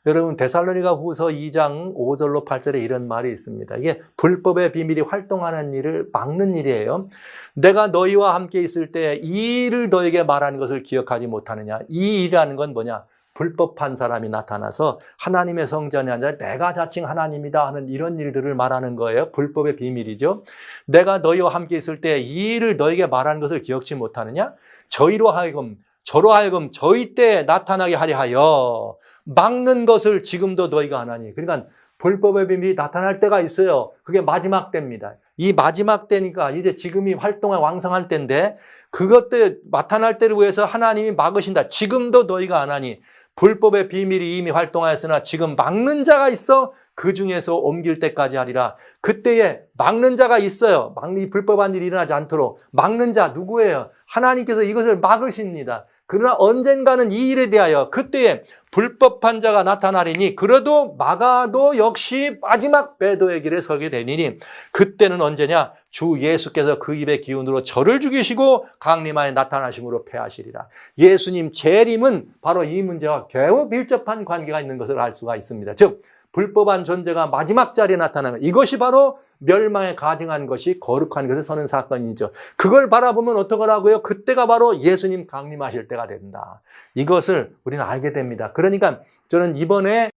Speaker 1: 여러분, 데살로니가 후서 2장 5절로 8절에 이런 말이 있습니다. 이게 불법의 비밀이 활동하는 일을 막는 일이에요. 내가 너희와 함께 있을 때 이 일을 너에게 말하는 것을 기억하지 못하느냐. 이 일이라는 건 뭐냐? 불법한 사람이 나타나서 하나님의 성전이 아니라 내가 자칭 하나님이다 하는 이런 일들을 말하는 거예요. 불법의 비밀이죠. 내가 너희와 함께 있을 때 이 일을 너에게 말하는 것을 기억지 못하느냐? 저로 하여금 저희 때 나타나게 하려 하여 막는 것을 지금도 너희가 하나니. 그러니까 불법의 비밀이 나타날 때가 있어요. 그게 마지막 때입니다. 이 마지막 때니까 이제 지금이 활동에 왕성할 때인데 그것 나타날 때를 위해서 하나님이 막으신다. 지금도 너희가 안 하니. 불법의 비밀이 이미 활동하였으나 지금 막는 자가 있어 그 중에서 옮길 때까지 하리라. 그때에 막는 자가 있어요. 이 불법한 일이 일어나지 않도록. 막는 자 누구예요? 하나님께서 이것을 막으십니다. 그러나 언젠가는 이 일에 대하여 그때에 불법한 자가 나타나리니 그래도 막아도 역시 마지막 배도의 길에 서게 되니니 그때는 언제냐? 주 예수께서 그 입의 기운으로 저를 죽이시고 강림하여 나타나심으로 패하시리라. 예수님 재림은 바로 이 문제와 매우 밀접한 관계가 있는 것을 알 수가 있습니다. 즉 불법한 존재가 마지막 자리에 나타나는 이것이 바로 멸망에 가증한 것이 거룩한 것에 서는 사건이죠. 그걸 바라보면 어떡하라고요? 그때가 바로 예수님 강림하실 때가 된다. 이것을 우리는 알게 됩니다. 그러니까 저는 이번에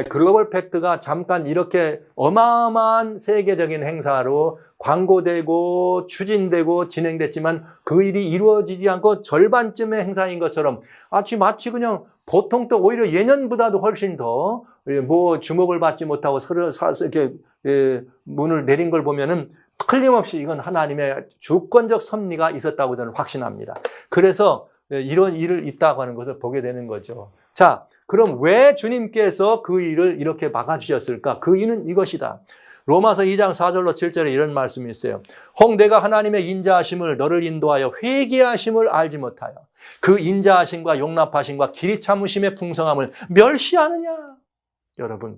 Speaker 1: 글로벌 팩트가 잠깐 이렇게 어마어마한 세계적인 행사로 광고되고 추진되고 진행됐지만 그 일이 이루어지지 않고 절반쯤의 행사인 것처럼 마치 그냥 보통 또 오히려 예년보다도 훨씬 더 주목을 받지 못하고 이렇게 문을 내린 걸 보면은 틀림없이 이건 하나님의 주권적 섭리가 있었다고 저는 확신합니다. 그래서 이런 일을 있다고 하는 것을 보게 되는 거죠. 자, 그럼 왜 주님께서 그 일을 이렇게 막아주셨을까? 그 이유는 이것이다. 로마서 2장 4절로 7절에 이런 말씀이 있어요. 혹 내가 하나님의 인자하심을 너를 인도하여 회개하심을 알지 못하여 그 인자하심과 용납하심과 길이 참으심의 풍성함을 멸시하느냐? 여러분,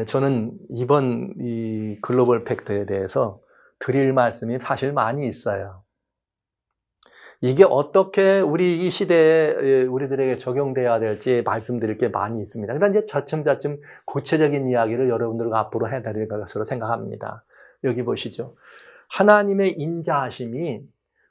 Speaker 1: 저는 이번 이 글로벌 팩트에 대해서 드릴 말씀이 사실 많이 있어요. 이게 어떻게 우리 이 시대에 우리들에게 적용돼야 될지 말씀드릴 게 많이 있습니다. 그러나 이제 차츰차츰 구체적인 이야기를 여러분들과 앞으로 해드릴 것으로 생각합니다. 여기 보시죠. 하나님의 인자하심이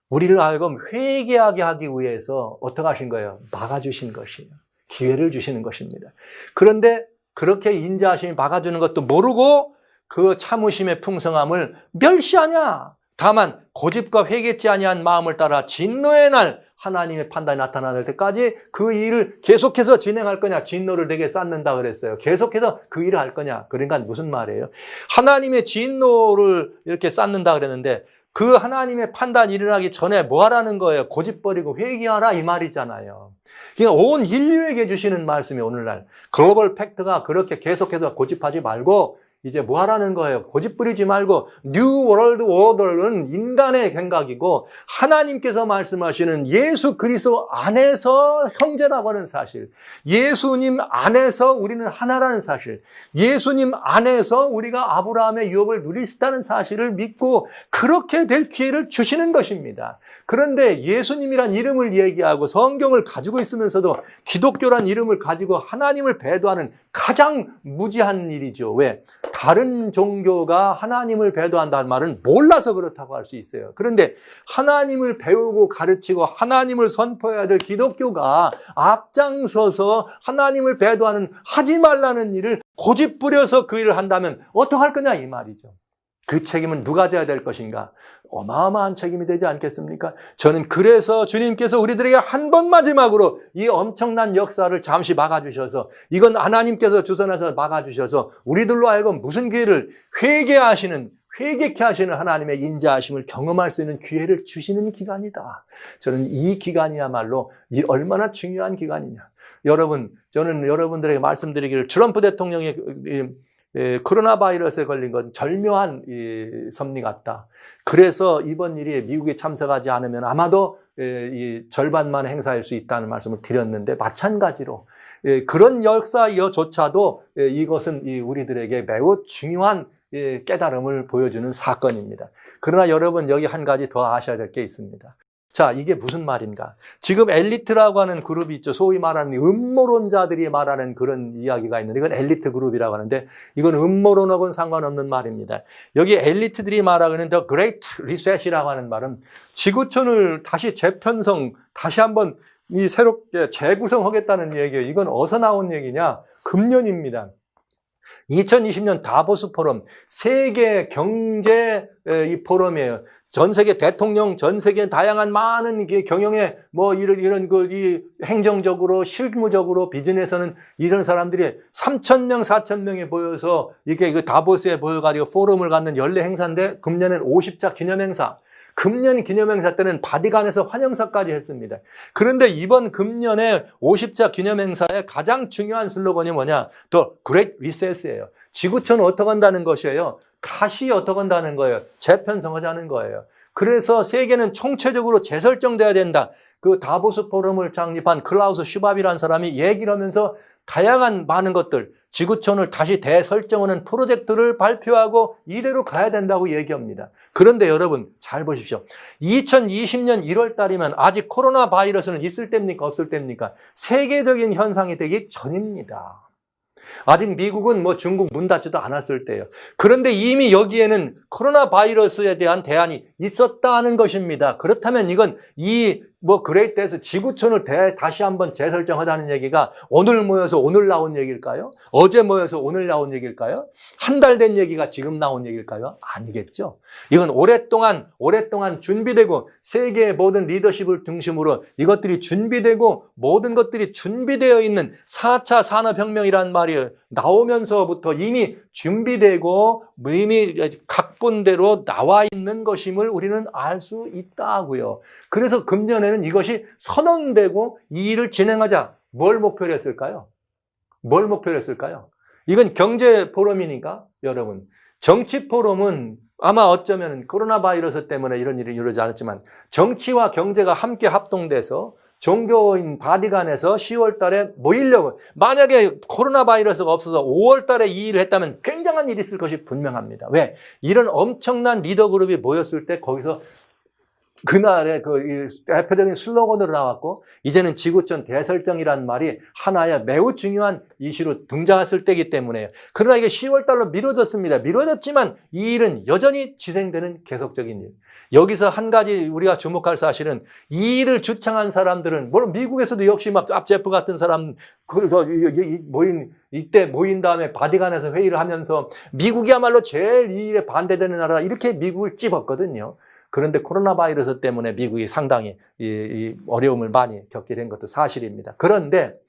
Speaker 1: 우리를 알고 회개하게 하기 위해서 어떻게 하신 거예요? 막아주신 것이에요. 기회를 주시는 것입니다. 그런데 그렇게 인자하심이 막아주는 것도 모르고 그 참으심의 풍성함을 멸시하냐? 다만 고집과 회개치 아니한 마음을 따라 진노의 날 하나님의 판단이 나타날 때까지 그 일을 계속해서 진행할 거냐? 진노를 내게 쌓는다 그랬어요. 계속해서 그 일을 할 거냐? 그러니까 무슨 말이에요? 하나님의 진노를 이렇게 쌓는다 그랬는데 그 하나님의 판단이 일어나기 전에 뭐 하라는 거예요? 고집 버리고 회개하라 이 말이잖아요. 그러니까 온 인류에게 주시는 말씀이 오늘날 글로벌 팩트가 그렇게 계속해서 고집하지 말고 이제 뭐 하라는 거예요? 고집 부리지 말고 뉴 월드 오더는 인간의 생각이고 하나님께서 말씀하시는 예수 그리스도 안에서 형제라고 하는 사실, 예수님 안에서 우리는 하나라는 사실, 예수님 안에서 우리가 아브라함의 유업을 누릴 수 있다는 사실을 믿고 그렇게 될 기회를 주시는 것입니다. 그런데 예수님이란 이름을 얘기하고 성경을 가지고 있으면서도 기독교란 이름을 가지고 하나님을 배도하는 가장 무지한 일이죠. 왜? 다른 종교가 하나님을 배도한다는 말은 몰라서 그렇다고 할 수 있어요. 그런데 하나님을 배우고 가르치고 하나님을 선포해야 될 기독교가 앞장서서 하나님을 배도하는 하지 말라는 일을 고집 부려서 그 일을 한다면 어떡할 거냐 이 말이죠. 그 책임은 누가 져야 될 것인가? 어마어마한 책임이 되지 않겠습니까? 저는 그래서 주님께서 우리들에게 한 번 마지막으로 이 엄청난 역사를 잠시 막아주셔서 이건 하나님께서 주선해서 막아주셔서 우리들로 하여금 무슨 기회를 회개케 하시는 하나님의 인자하심을 경험할 수 있는 기회를 주시는 기간이다. 저는 이 기간이야말로 얼마나 중요한 기간이냐. 여러분, 저는 여러분들에게 말씀드리기를 트럼프 대통령이 코로나 바이러스에 걸린 건 절묘한 섭리 같다. 그래서 이번 일이 미국에 참석하지 않으면 아마도 이 절반만 행사할 수 있다는 말씀을 드렸는데 마찬가지로 그런 역사여조차도 이것은 우리들에게 매우 중요한 깨달음을 보여주는 사건입니다. 그러나 여러분 여기 한 가지 더 아셔야 될 게 있습니다. 자, 이게 무슨 말인가? 지금 엘리트라고 하는 그룹이 있죠. 소위 말하는 음모론자들이 말하는 그런 이야기가 있는데 이건 엘리트 그룹이라고 하는데 이건 음모론하고는 상관없는 말입니다. 여기 엘리트들이 말하는 The Great Reset이라고 하는 말은 지구촌을 다시 재편성, 다시 한번 새롭게 재구성하겠다는 얘기예요. 이건 어디서 나온 얘기냐? 금년입니다. 2020년 다보스 포럼, 세계 경제 포럼이에요. 전 세계 대통령, 전 세계 다양한 많은 경영에 이런 이 행정적으로, 실무적으로, 비즈니스는 이런 사람들이 3,000명, 4,000명이 모여서 이게 다보스에 모여가지고 포럼을 갖는 연례 행사인데 금년엔 50차 기념 행사. 금년 기념행사 때는 바티칸에서 환영사까지 했습니다. 그런데 이번 금년에 50차 기념행사의 가장 중요한 슬로건이 뭐냐? The Great Reset이에요. 지구촌은 어떻게 한다는 것이에요? 다시 어떻게 한다는 거예요? 재편성하자는 거예요. 그래서 세계는 총체적으로 재설정돼야 된다. 그 다보스 포럼을 창립한 클라우스 슈밥이라는 사람이 얘기를 하면서 다양한 많은 것들, 지구촌을 다시 대설정하는 프로젝트를 발표하고 이대로 가야 된다고 얘기합니다. 그런데 여러분 잘 보십시오. 2020년 1월 달이면 아직 코로나 바이러스는 있을 때입니까? 없을 때입니까? 세계적인 현상이 되기 전입니다. 아직 미국은 중국 문 닫지도 않았을 때예요. 그런데 이미 여기에는 코로나 바이러스에 대한 대안이 있었다는 것입니다. 그렇다면 이건 그레이트에서 지구촌을 다시 한번 재설정하자는 얘기가 오늘 모여서 오늘 나온 얘기일까요? 어제 모여서 오늘 나온 얘기일까요? 한 달 된 얘기가 지금 나온 얘기일까요? 아니겠죠. 이건 오랫동안 준비되고 세계의 모든 리더십을 중심으로 이것들이 준비되고 모든 것들이 준비되어 있는 4차 산업혁명이라는 말이 나오면서부터 이미 준비되고 이미 각본대로 나와 있는 것임을 우리는 알 수 있다고요. 그래서 금년에는 이것이 선언되고 이 일을 진행하자. 뭘 목표로 했을까요? 이건 경제 포럼이니까 여러분. 정치 포럼은 아마 어쩌면 코로나 바이러스 때문에 이런 일이 이루어지지 않았지만 정치와 경제가 함께 합동돼서 종교인 바티칸에서 10월 달에 모이려고, 만약에 코로나 바이러스가 없어서 5월 달에 이 일을 했다면 굉장한 일이 있을 것이 분명합니다. 왜? 이런 엄청난 리더 그룹이 모였을 때 거기서 그날의 이 대표적인 슬로건으로 나왔고, 이제는 지구촌 대설정이라는 말이 하나의 매우 중요한 이슈로 등장했을 때이기 때문에요. 그러나 이게 10월 달로 미뤄졌습니다. 미뤄졌지만 이 일은 여전히 진행되는 계속적인 일. 여기서 한 가지 우리가 주목할 사실은 이 일을 주창한 사람들은, 물론 미국에서도 역시 막 잡제프 같은 사람, 이때 모인 다음에 바티칸에서 회의를 하면서 미국이야말로 제일 이 일에 반대되는 나라, 이렇게 미국을 찝었거든요. 그런데 코로나 바이러스 때문에 미국이 상당히 이 어려움을 많이 겪게 된 것도 사실입니다. 그런데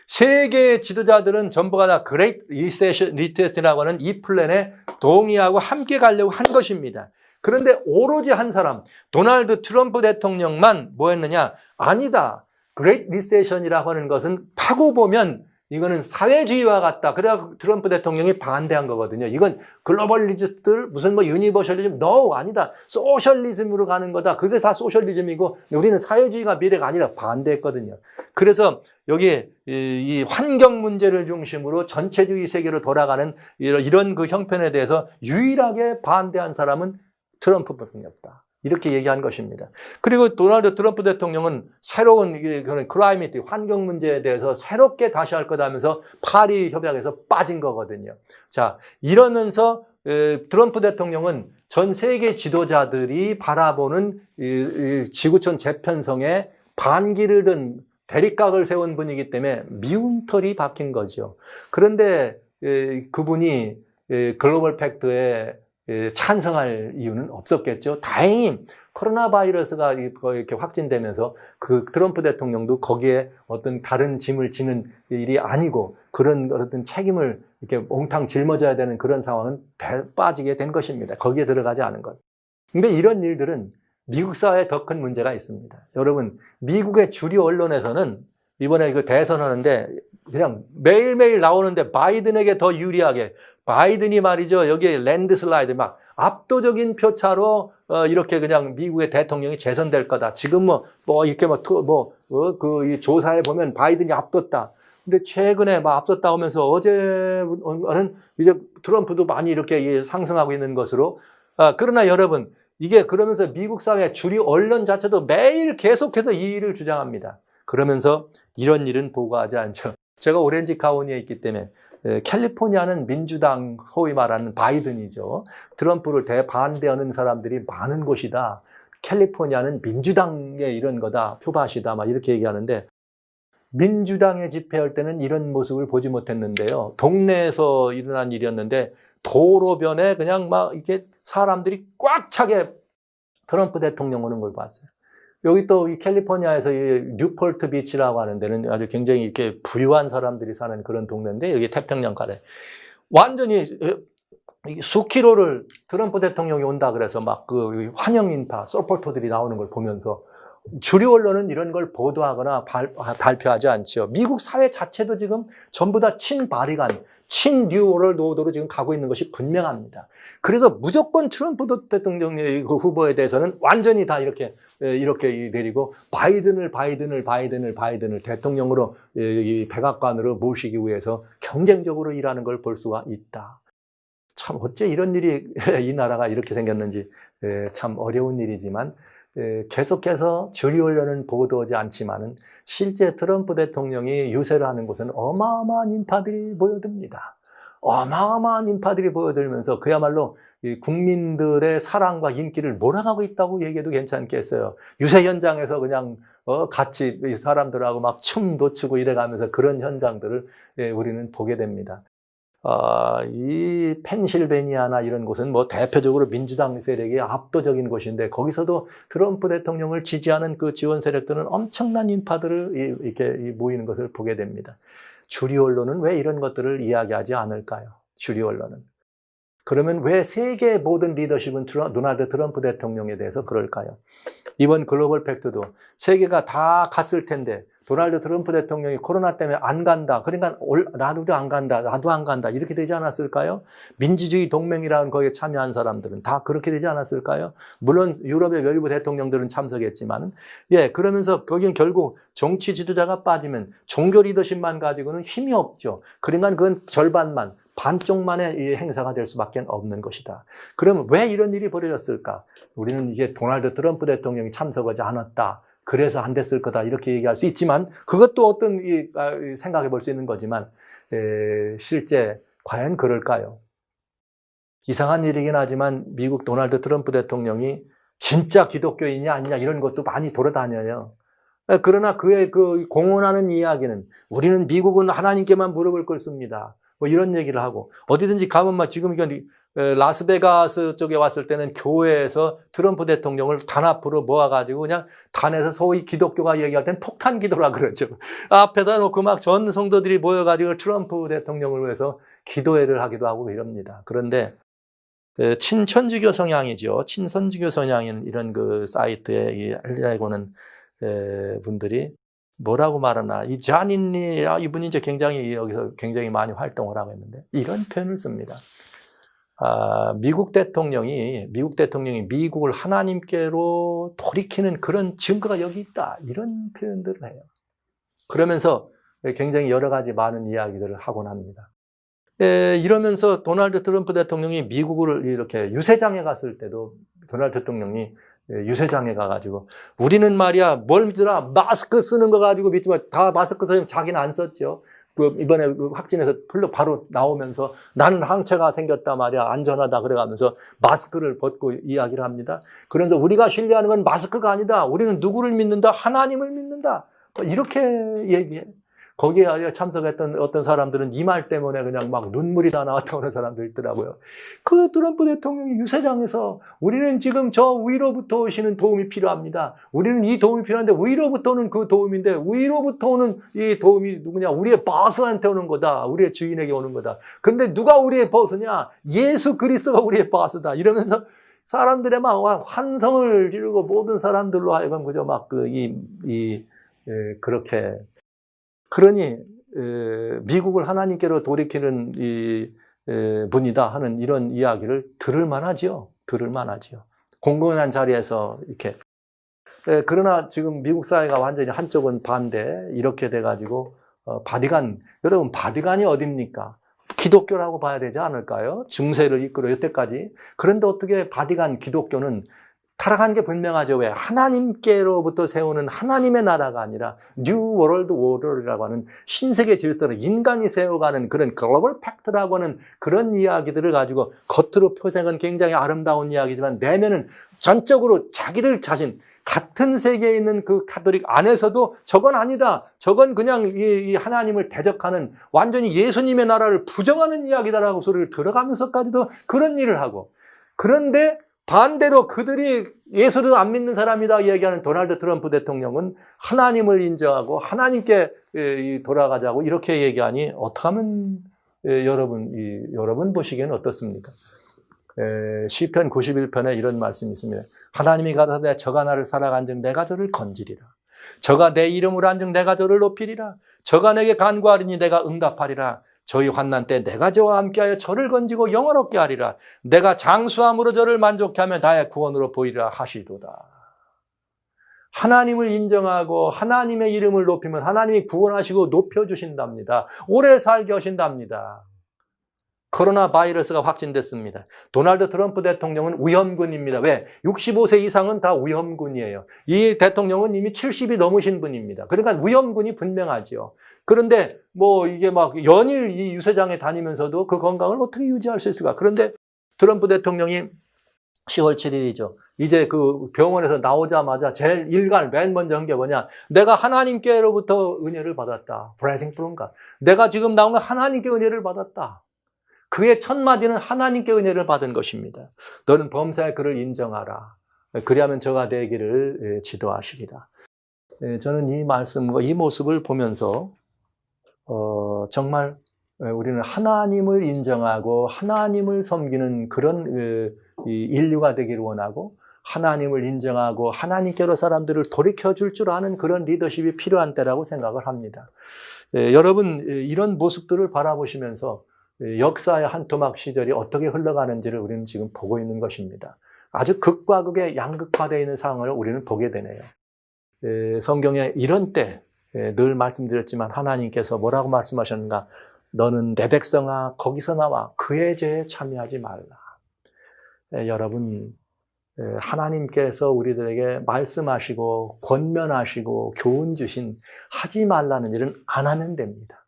Speaker 1: 세계 지도자들은 전부가 다 그레이트 리세션이라고 하는 이 플랜에 동의하고 함께 가려고 한 것입니다. 그런데 오로지 한 사람, 도널드 트럼프 대통령만 뭐 했느냐? 아니다. 그레이트 리세션이라고 하는 것은 타고 보면 이거는 사회주의와 같다. 그래야 트럼프 대통령이 반대한 거거든요. 이건 글로벌리스트들 무슨 뭐 유니버셜리즘, no, 아니다. 소셜리즘으로 가는 거다. 그게 다 소셜리즘이고 우리는 사회주의가 미래가 아니라 반대했거든요. 그래서 여기 이 환경 문제를 중심으로 전체주의 세계로 돌아가는 이런 그 형편에 대해서 유일하게 반대한 사람은 트럼프뿐이 없다. 이렇게 얘기한 것입니다. 그리고 도널드 트럼프 대통령은 새로운 그런 클라이미트, 환경 문제에 대해서 새롭게 다시 할 거다 하면서 파리 협약에서 빠진 거거든요. 자, 이러면서 트럼프 대통령은 전 세계 지도자들이 바라보는 지구촌 재편성에 반기를 든 대립각을 세운 분이기 때문에 미움털이 박힌 거죠. 그런데 그분이 글로벌 팩트에 찬성할 이유는 없었겠죠. 다행히 코로나 바이러스가 이렇게 확진되면서 그 트럼프 대통령도 거기에 어떤 다른 짐을 지는 일이 아니고 그런 어떤 책임을 이렇게 몽탕 짊어져야 되는 그런 상황은 빠지게 된 것입니다. 거기에 들어가지 않은 것. 근데 이런 일들은 미국 사회에 더 큰 문제가 있습니다. 여러분, 미국의 주류 언론에서는 이번에 그 대선하는데 그냥 매일매일 나오는데 바이든에게 더 유리하게, 바이든이 말이죠, 여기에 랜드슬라이드 막 압도적인 표차로 이렇게 그냥 미국의 대통령이 재선될 거다. 지금 이렇게 이 조사에 보면 바이든이 앞섰다. 근데 최근에 막 앞섰다 하면서 어제는 이제 트럼프도 많이 이렇게 상승하고 있는 것으로. 그러나 여러분, 이게 그러면서 미국 사회 주류 언론 자체도 매일 계속해서 이 일을 주장합니다. 그러면서 이런 일은 보고하지 않죠. 제가 오렌지 카운티에 있기 때문에 캘리포니아는 민주당, 소위 말하는 바이든이죠. 트럼프를 대반대하는 사람들이 많은 곳이다. 캘리포니아는 민주당의 이런 거다, 표밭이다, 막 이렇게 얘기하는데, 민주당의 집회할 때는 이런 모습을 보지 못했는데요. 동네에서 일어난 일이었는데 도로변에 그냥 막 이렇게 사람들이 꽉 차게 트럼프 대통령 오는 걸 봤어요. 여기 또 이 캘리포니아에서 이 뉴폴트 비치라고 하는 데는 아주 굉장히 이렇게 부유한 사람들이 사는 그런 동네인데, 여기 태평양 가래 완전히 수킬로를 트럼프 대통령이 온다 그래서 막 그 환영 인파, 서포터들이 나오는 걸 보면서 주류 언론은 이런 걸 보도하거나 발표하지 않죠. 미국 사회 자체도 지금 전부 다 친바리간, 친뉴오럴 노드로 지금 가고 있는 것이 분명합니다. 그래서 무조건 트럼프 대통령의 그 후보에 대해서는 완전히 다 이렇게 내리고 바이든을 대통령으로 이 백악관으로 모시기 위해서 경쟁적으로 일하는 걸 볼 수가 있다. 참 어째 이런 일이 이 나라가 이렇게 생겼는지 참 어려운 일이지만, 계속해서 주류 언론은 보도하지 않지만은 실제 트럼프 대통령이 유세를 하는 곳은 어마어마한 인파들이 모여듭니다. 어마어마한 인파들이 모여들면서 그야말로 국민들의 사랑과 인기를 몰아가고 있다고 얘기해도 괜찮겠어요. 유세 현장에서 그냥 같이 사람들하고 막 춤도 추고 이래가면서 그런 현장들을 우리는 보게 됩니다. 이 펜실베니아나 이런 곳은 뭐 대표적으로 민주당 세력이 압도적인 곳인데, 거기서도 트럼프 대통령을 지지하는 그 지원 세력들은 엄청난 인파들을 이렇게 모이는 것을 보게 됩니다. 주류 언론은 왜 이런 것들을 이야기하지 않을까요? 주류 언론은. 그러면 왜 세계 모든 리더십은 도널드 트럼프 대통령에 대해서 그럴까요? 이번 글로벌 팩트도 세계가 다 갔을 텐데 도널드 트럼프 대통령이 코로나 때문에 안 간다. 그러니까 나도 안 간다. 이렇게 되지 않았을까요? 민주주의 동맹이라는 거기에 참여한 사람들은 다 그렇게 되지 않았을까요? 물론 유럽의 일부 대통령들은 참석했지만, 그러면서 거기는 결국 정치 지도자가 빠지면 종교 리더십만 가지고는 힘이 없죠. 그러니까 그건 절반만, 반쪽만의 이 행사가 될 수밖에 없는 것이다. 그러면 왜 이런 일이 벌어졌을까? 우리는 이게 도널드 트럼프 대통령이 참석하지 않았다. 그래서 안 됐을 거다. 이렇게 얘기할 수 있지만 그것도 어떤 생각해 볼 수 있는 거지만 실제 과연 그럴까요? 이상한 일이긴 하지만 미국 도널드 트럼프 대통령이 진짜 기독교인이 아니냐 이런 것도 많이 돌아다녀요. 그러나 그의 그 공언하는 이야기는 우리는 미국은 하나님께만 무릎을 꿇습니다. 뭐 이런 얘기를 하고 어디든지 가면 막 지금 이건 라스베가스 쪽에 왔을 때는 교회에서 트럼프 대통령을 단 앞으로 모아가지고 그냥 단에서 소위 기독교가 얘기할 땐 폭탄 기도라 그러죠. 앞에다 놓고 막 전 성도들이 모여가지고 트럼프 대통령을 위해서 기도회를 하기도 하고 이럽니다. 그런데 친천지교 성향이죠. 친선지교 성향인 이런 그 사이트에 하려고는 분들이 뭐라고 말하나, 이 자닌니, 이분이 이제 굉장히 여기서 굉장히 많이 활동을 하고 있는데, 이런 표현을 씁니다. 미국 대통령이 미국을 하나님께로 돌이키는 그런 증거가 여기 있다. 이런 표현들을 해요. 그러면서 굉장히 여러 가지 많은 이야기들을 하곤 합니다. 이러면서 도널드 트럼프 대통령이 미국을 이렇게 유세장에 갔을 때도 도널드 대통령이 유세장에 가가지고 우리는 말이야 뭘 믿더라 마스크 쓰는 거 가지고 믿지만 다 마스크 쓰면 자기는 안 썼죠. 이번에 확진해서 바로 나오면서 나는 항체가 생겼다 말이야 안전하다 그래가면서 마스크를 벗고 이야기를 합니다. 그래서 우리가 신뢰하는 건 마스크가 아니다. 우리는 누구를 믿는다? 하나님을 믿는다. 이렇게 얘기해. 거기에 참석했던 어떤 사람들은 이 말 때문에 그냥 막 눈물이 다 나왔다 오는 사람들 있더라고요. 그 트럼프 대통령이 유세장에서 우리는 지금 저 위로부터 오시는 도움이 필요합니다. 우리는 이 도움이 필요한데 위로부터 오는 그 도움인데 위로부터 오는 이 도움이 누구냐? 우리의 보스한테 오는 거다. 우리의 주인에게 오는 거다. 근데 누가 우리의 보스냐? 예수 그리스도가 우리의 보스다. 이러면서 사람들의 막 환성을 지르고 모든 사람들로 하여금 그저 막 그렇게 그러니 미국을 하나님께로 돌이키는 분이다 하는 이런 이야기를 들을 만하지요. 공공한 자리에서 이렇게. 그러나 지금 미국 사회가 완전히 한쪽은 반대 이렇게 돼가지고 여러분 바티칸이 어딥니까? 기독교라고 봐야 되지 않을까요? 중세를 이끌어 여태까지. 그런데 어떻게 바티칸 기독교는 타락한 게 분명하죠. 왜? 하나님께로부터 세우는 하나님의 나라가 아니라 뉴 월드 오더라고 하는 신세계 질서를 인간이 세워가는 그런 글로벌 팩트라고 하는 그런 이야기들을 가지고 겉으로 표색은 굉장히 아름다운 이야기지만 내면은 전적으로 자기들 자신 같은 세계에 있는 그 카톨릭 안에서도 저건 아니다. 저건 그냥 이 하나님을 대적하는 완전히 예수님의 나라를 부정하는 이야기다라고 소리를 들어가면서까지도 그런 일을 하고 그런데 반대로 그들이 예수를 안 믿는 사람이다 얘기하는 도널드 트럼프 대통령은 하나님을 인정하고 하나님께 돌아가자고 이렇게 얘기하니 어떻게 하면 여러분 보시기에는 어떻습니까? 시편 91편에 이런 말씀이 있습니다. 하나님이 가라사대 저가 나를 살아간즉 내가 저를 건지리라. 저가 내 이름으로 한즉 내가 저를 높이리라. 저가 내게 간구하리니 내가 응답하리라. 저희 환난 때 내가 저와 함께하여 저를 건지고 영원롭게 하리라. 내가 장수함으로 저를 만족케 하며 나의 구원으로 보이리라 하시도다. 하나님을 인정하고 하나님의 이름을 높이면 하나님이 구원하시고 높여주신답니다. 오래 살게 하신답니다. 코로나 바이러스가 확진됐습니다. 도널드 트럼프 대통령은 위험군입니다. 왜? 65세 이상은 다 위험군이에요. 이 대통령은 이미 70이 넘으신 분입니다. 그러니까 위험군이 분명하죠. 그런데 이게 막 연일 이 유세장에 다니면서도 그 건강을 어떻게 유지할 수 있을까? 그런데 트럼프 대통령이 10월 7일이죠. 이제 그 병원에서 나오자마자 제일 맨 먼저 한 게 뭐냐? 내가 하나님께로부터 은혜를 받았다. 브레이딩 프롬가. 내가 지금 나온 건 하나님께 은혜를 받았다. 그의 첫 마디는 하나님께 은혜를 받은 것입니다. 너는 범사의 그를 인정하라. 그리하면 저가 되기를 지도하시리라. 저는 이 말씀과 이 모습을 보면서 정말 우리는 하나님을 인정하고 하나님을 섬기는 그런 인류가 되기를 원하고 하나님을 인정하고 하나님께로 사람들을 돌이켜줄 줄 아는 그런 리더십이 필요한 때라고 생각을 합니다. 여러분 이런 모습들을 바라보시면서 역사의 한 토막 시절이 어떻게 흘러가는지를 우리는 지금 보고 있는 것입니다. 아주 극과 극의 양극화되어 있는 상황을 우리는 보게 되네요. 성경에 이런 때 늘 말씀드렸지만 하나님께서 뭐라고 말씀하셨는가? 너는 내 백성아 거기서 나와 그의 죄에 참여하지 말라. 여러분, 하나님께서 우리들에게 말씀하시고 권면하시고 교훈 주신 하지 말라는 일은 안 하면 됩니다.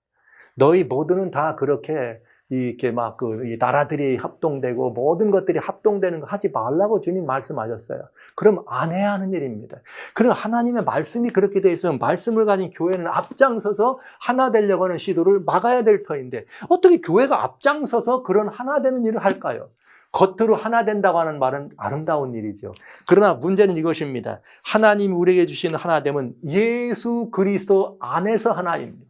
Speaker 1: 너희 모두는 다 그렇게 이렇게 막 이 나라들이 합동되고 모든 것들이 합동되는 거 하지 말라고 주님 말씀하셨어요. 그럼 안 해야 하는 일입니다. 그럼 하나님의 말씀이 그렇게 되어 있으면 말씀을 가진 교회는 앞장서서 하나 되려고 하는 시도를 막아야 될 터인데 어떻게 교회가 앞장서서 그런 하나 되는 일을 할까요? 겉으로 하나 된다고 하는 말은 아름다운 일이죠. 그러나 문제는 이것입니다. 하나님이 우리에게 주시는 하나됨은 예수 그리스도 안에서 하나입니다.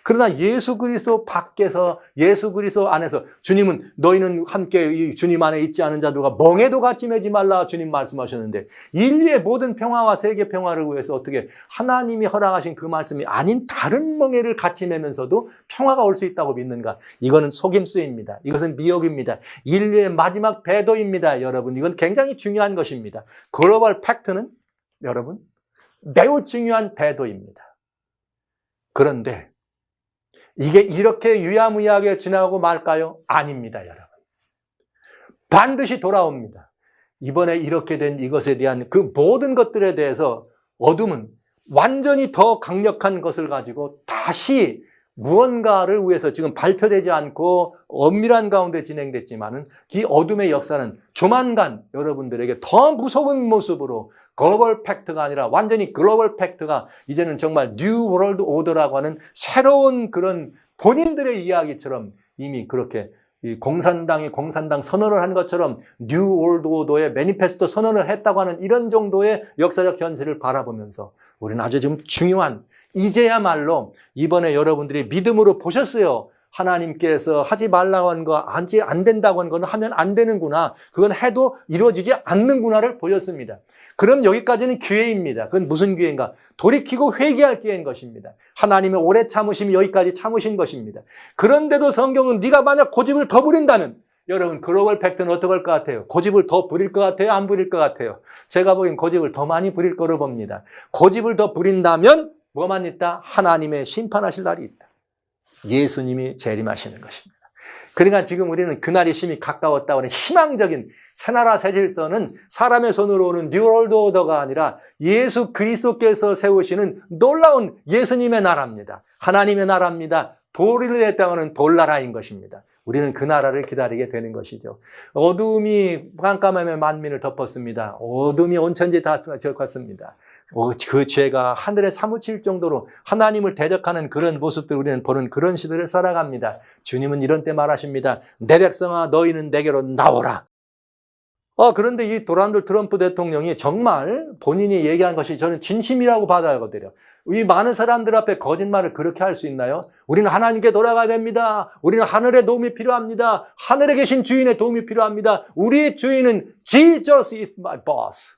Speaker 1: 그러나 예수 그리스도 밖에서 예수 그리스도 안에서 주님은 너희는 함께 주님 안에 있지 않은 자들과 멍에도 같이 매지 말라 주님 말씀하셨는데 인류의 모든 평화와 세계 평화를 위해서 어떻게 하나님이 허락하신 그 말씀이 아닌 다른 멍에를 같이 매면서도 평화가 올 수 있다고 믿는가? 이거는 속임수입니다. 이것은 미혹입니다. 인류의 마지막 배도입니다. 여러분, 이건 굉장히 중요한 것입니다. 글로벌 팩트는 여러분 매우 중요한 배도입니다. 그런데 이게 이렇게 유야무야하게 지나가고 말까요? 아닙니다, 여러분. 반드시 돌아옵니다. 이번에 이렇게 된 이것에 대한 그 모든 것들에 대해서 어둠은 완전히 더 강력한 것을 가지고 다시 무언가를 위해서 지금 발표되지 않고 엄밀한 가운데 진행됐지만은 이 어둠의 역사는 조만간 여러분들에게 더 무서운 모습으로 글로벌 팩트가 아니라 완전히 글로벌 팩트가 이제는 정말 뉴 월드 오더라고 하는 새로운 그런 본인들의 이야기처럼 이미 그렇게 공산당이 공산당 선언을 한 것처럼 뉴 월드 오더의 매니페스토 선언을 했다고 하는 이런 정도의 역사적 현실을 바라보면서 우리는 아주 좀 중요한 이제야말로 이번에 여러분들이 믿음으로 보셨어요. 하나님께서 하지 말라고 한 거, 안 된다고 한 거는 하면 안 되는구나. 그건 해도 이루어지지 않는구나를 보였습니다. 그럼 여기까지는 기회입니다. 그건 무슨 기회인가? 돌이키고 회개할 기회인 것입니다. 하나님의 오래 참으심이 여기까지 참으신 것입니다. 그런데도 성경은 네가 만약 고집을 더 부린다면 여러분 글로벌 팩트는 어떻게 할 것 같아요? 고집을 더 부릴 것 같아요? 안 부릴 것 같아요? 제가 보기엔 고집을 더 많이 부릴 거로 봅니다. 고집을 더 부린다면 뭐만 있다? 하나님의 심판하실 날이 있다. 예수님이 재림하시는 것입니다. 그러니까 지금 우리는 그날이 심히 가까웠다고 하는 희망적인 새나라 새질서는 사람의 손으로 오는 뉴월드 오더가 아니라 예수 그리스도께서 세우시는 놀라운 예수님의 나라입니다. 하나님의 나라입니다. 도리를 했다는 돌나라인 것입니다. 우리는 그 나라를 기다리게 되는 것이죠. 어둠이 깜깜함의 만민을 덮었습니다. 어둠이 온천지 다 덮었습니다. 그 죄가 하늘에 사무칠 정도로 하나님을 대적하는 그런 모습들 우리는 보는 그런 시대를 살아갑니다. 주님은 이런 때 말하십니다. 내 백성아 너희는 내게로 나오라. 그런데 이 도널드 트럼프 대통령이 정말 본인이 얘기한 것이 저는 진심이라고 받아들여요. 이 많은 사람들 앞에 거짓말을 그렇게 할 수 있나요? 우리는 하나님께 돌아가야 됩니다. 우리는 하늘의 도움이 필요합니다. 하늘에 계신 주인의 도움이 필요합니다. 우리의 주인은 Jesus is my boss.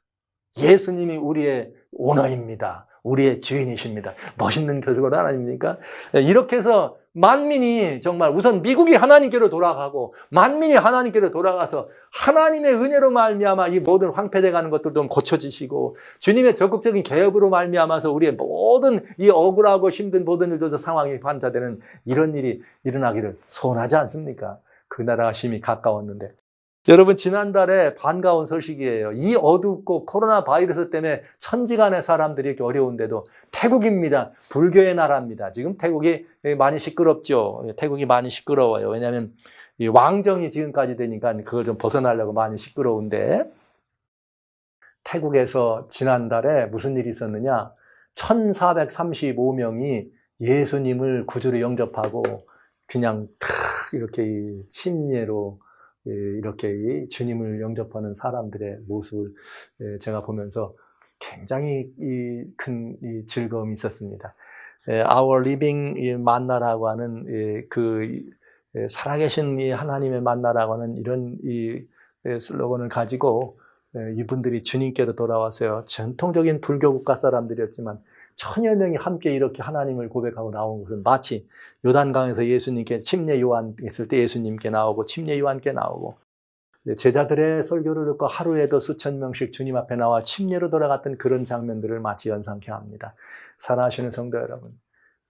Speaker 1: 예수님이 우리의 오너입니다. 우리의 주인이십니다. 멋있는 결과는 아닙니까? 이렇게 해서 만민이 정말 우선 미국이 하나님께로 돌아가고 만민이 하나님께로 돌아가서 하나님의 은혜로 말미암아 이 모든 황폐돼가는 것들도 고쳐지시고 주님의 적극적인 개업으로 말미암아서 우리의 모든 이 억울하고 힘든 모든 일들도 상황이 반사되는 이런 일이 일어나기를 소원하지 않습니까? 그 나라가 심히 가까웠는데 여러분 지난달에 반가운 소식이에요. 이 어둡고 코로나 바이러스 때문에 천지간의 사람들이 이렇게 어려운데도 태국입니다. 불교의 나라입니다. 지금 태국이 많이 시끄럽죠. 태국이 많이 시끄러워요. 왜냐하면 이 왕정이 지금까지 되니까 그걸 좀 벗어나려고 많이 시끄러운데 태국에서 지난달에 무슨 일이 있었느냐? 1435명이 예수님을 구주로 영접하고 그냥 탁 이렇게 침례로 이렇게 주님을 영접하는 사람들의 모습을 제가 보면서 굉장히 큰 즐거움이 있었습니다. Our Living 만나라고 하는 그 살아계신 하나님의 만나라고 하는 이런 슬로건을 가지고 이분들이 주님께로 돌아왔어요. 전통적인 불교 국가 사람들이었지만 천여 명이 함께 이렇게 하나님을 고백하고 나온 것은 마치 요단강에서 예수님께 침례 요한 있을 때 예수님께 나오고 침례 요한께 나오고 제자들의 설교를 듣고 하루에도 수천 명씩 주님 앞에 나와 침례로 돌아갔던 그런 장면들을 마치 연상케 합니다. 사랑하시는 성도 여러분,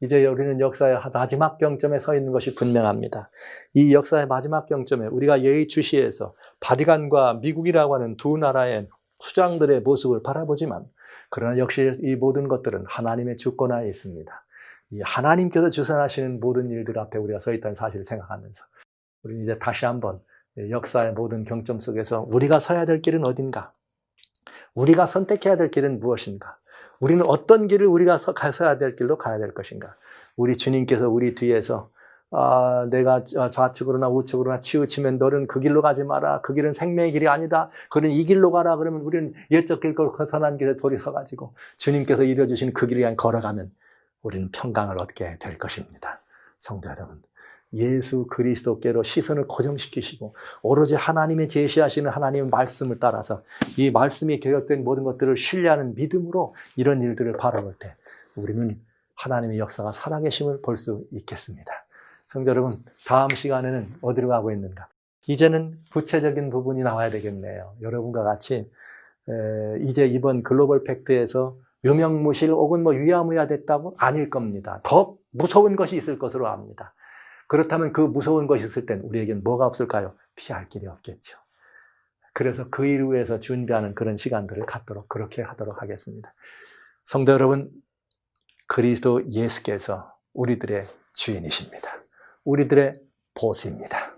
Speaker 1: 이제 우리는 역사의 마지막 경점에 서 있는 것이 분명합니다. 이 역사의 마지막 경점에 우리가 예의주시에서 바티칸과 미국이라고 하는 두 나라의 수장들의 모습을 바라보지만, 그러나 역시 이 모든 것들은 하나님의 주권하에 있습니다. 이 하나님께서 주선하시는 모든 일들 앞에 우리가 서 있다는 사실을 생각하면서, 우리 이제 다시 한번 역사의 모든 경점 속에서 우리가 서야 될 길은 어딘가? 우리가 선택해야 될 길은 무엇인가? 우리는 어떤 길을 우리가 서야 될 길로 가야 될 것인가? 우리 주님께서 우리 뒤에서 내가 좌측으로나 우측으로나 치우치면 너는 그 길로 가지 마라. 그 길은 생명의 길이 아니다. 그는 이 길로 가라. 그러면 우리는 옛적 길고 선한 길에 돌이 서가지고 주님께서 이뤄주신 그 길을 향해 걸어가면 우리는 평강을 얻게 될 것입니다. 성도 여러분, 예수 그리스도께로 시선을 고정시키시고 오로지 하나님이 제시하시는 하나님의 말씀을 따라서 이 말씀이 기록된 모든 것들을 신뢰하는 믿음으로 이런 일들을 바라볼 때 우리는 하나님의 역사가 살아계심을 볼 수 있겠습니다. 성도 여러분, 다음 시간에는 어디로 가고 있는가? 이제는 구체적인 부분이 나와야 되겠네요. 여러분과 같이 이제 이번 글로벌 팩트에서 유명무실 혹은 유야무야 됐다고? 아닐 겁니다. 더 무서운 것이 있을 것으로 압니다. 그렇다면 그 무서운 것이 있을 땐 우리에겐 뭐가 없을까요? 피할 길이 없겠죠. 그래서 그 일 위해서 준비하는 그런 시간들을 갖도록 그렇게 하도록 하겠습니다. 성도 여러분, 그리스도 예수께서 우리들의 주인이십니다. 우리들의 보스입니다.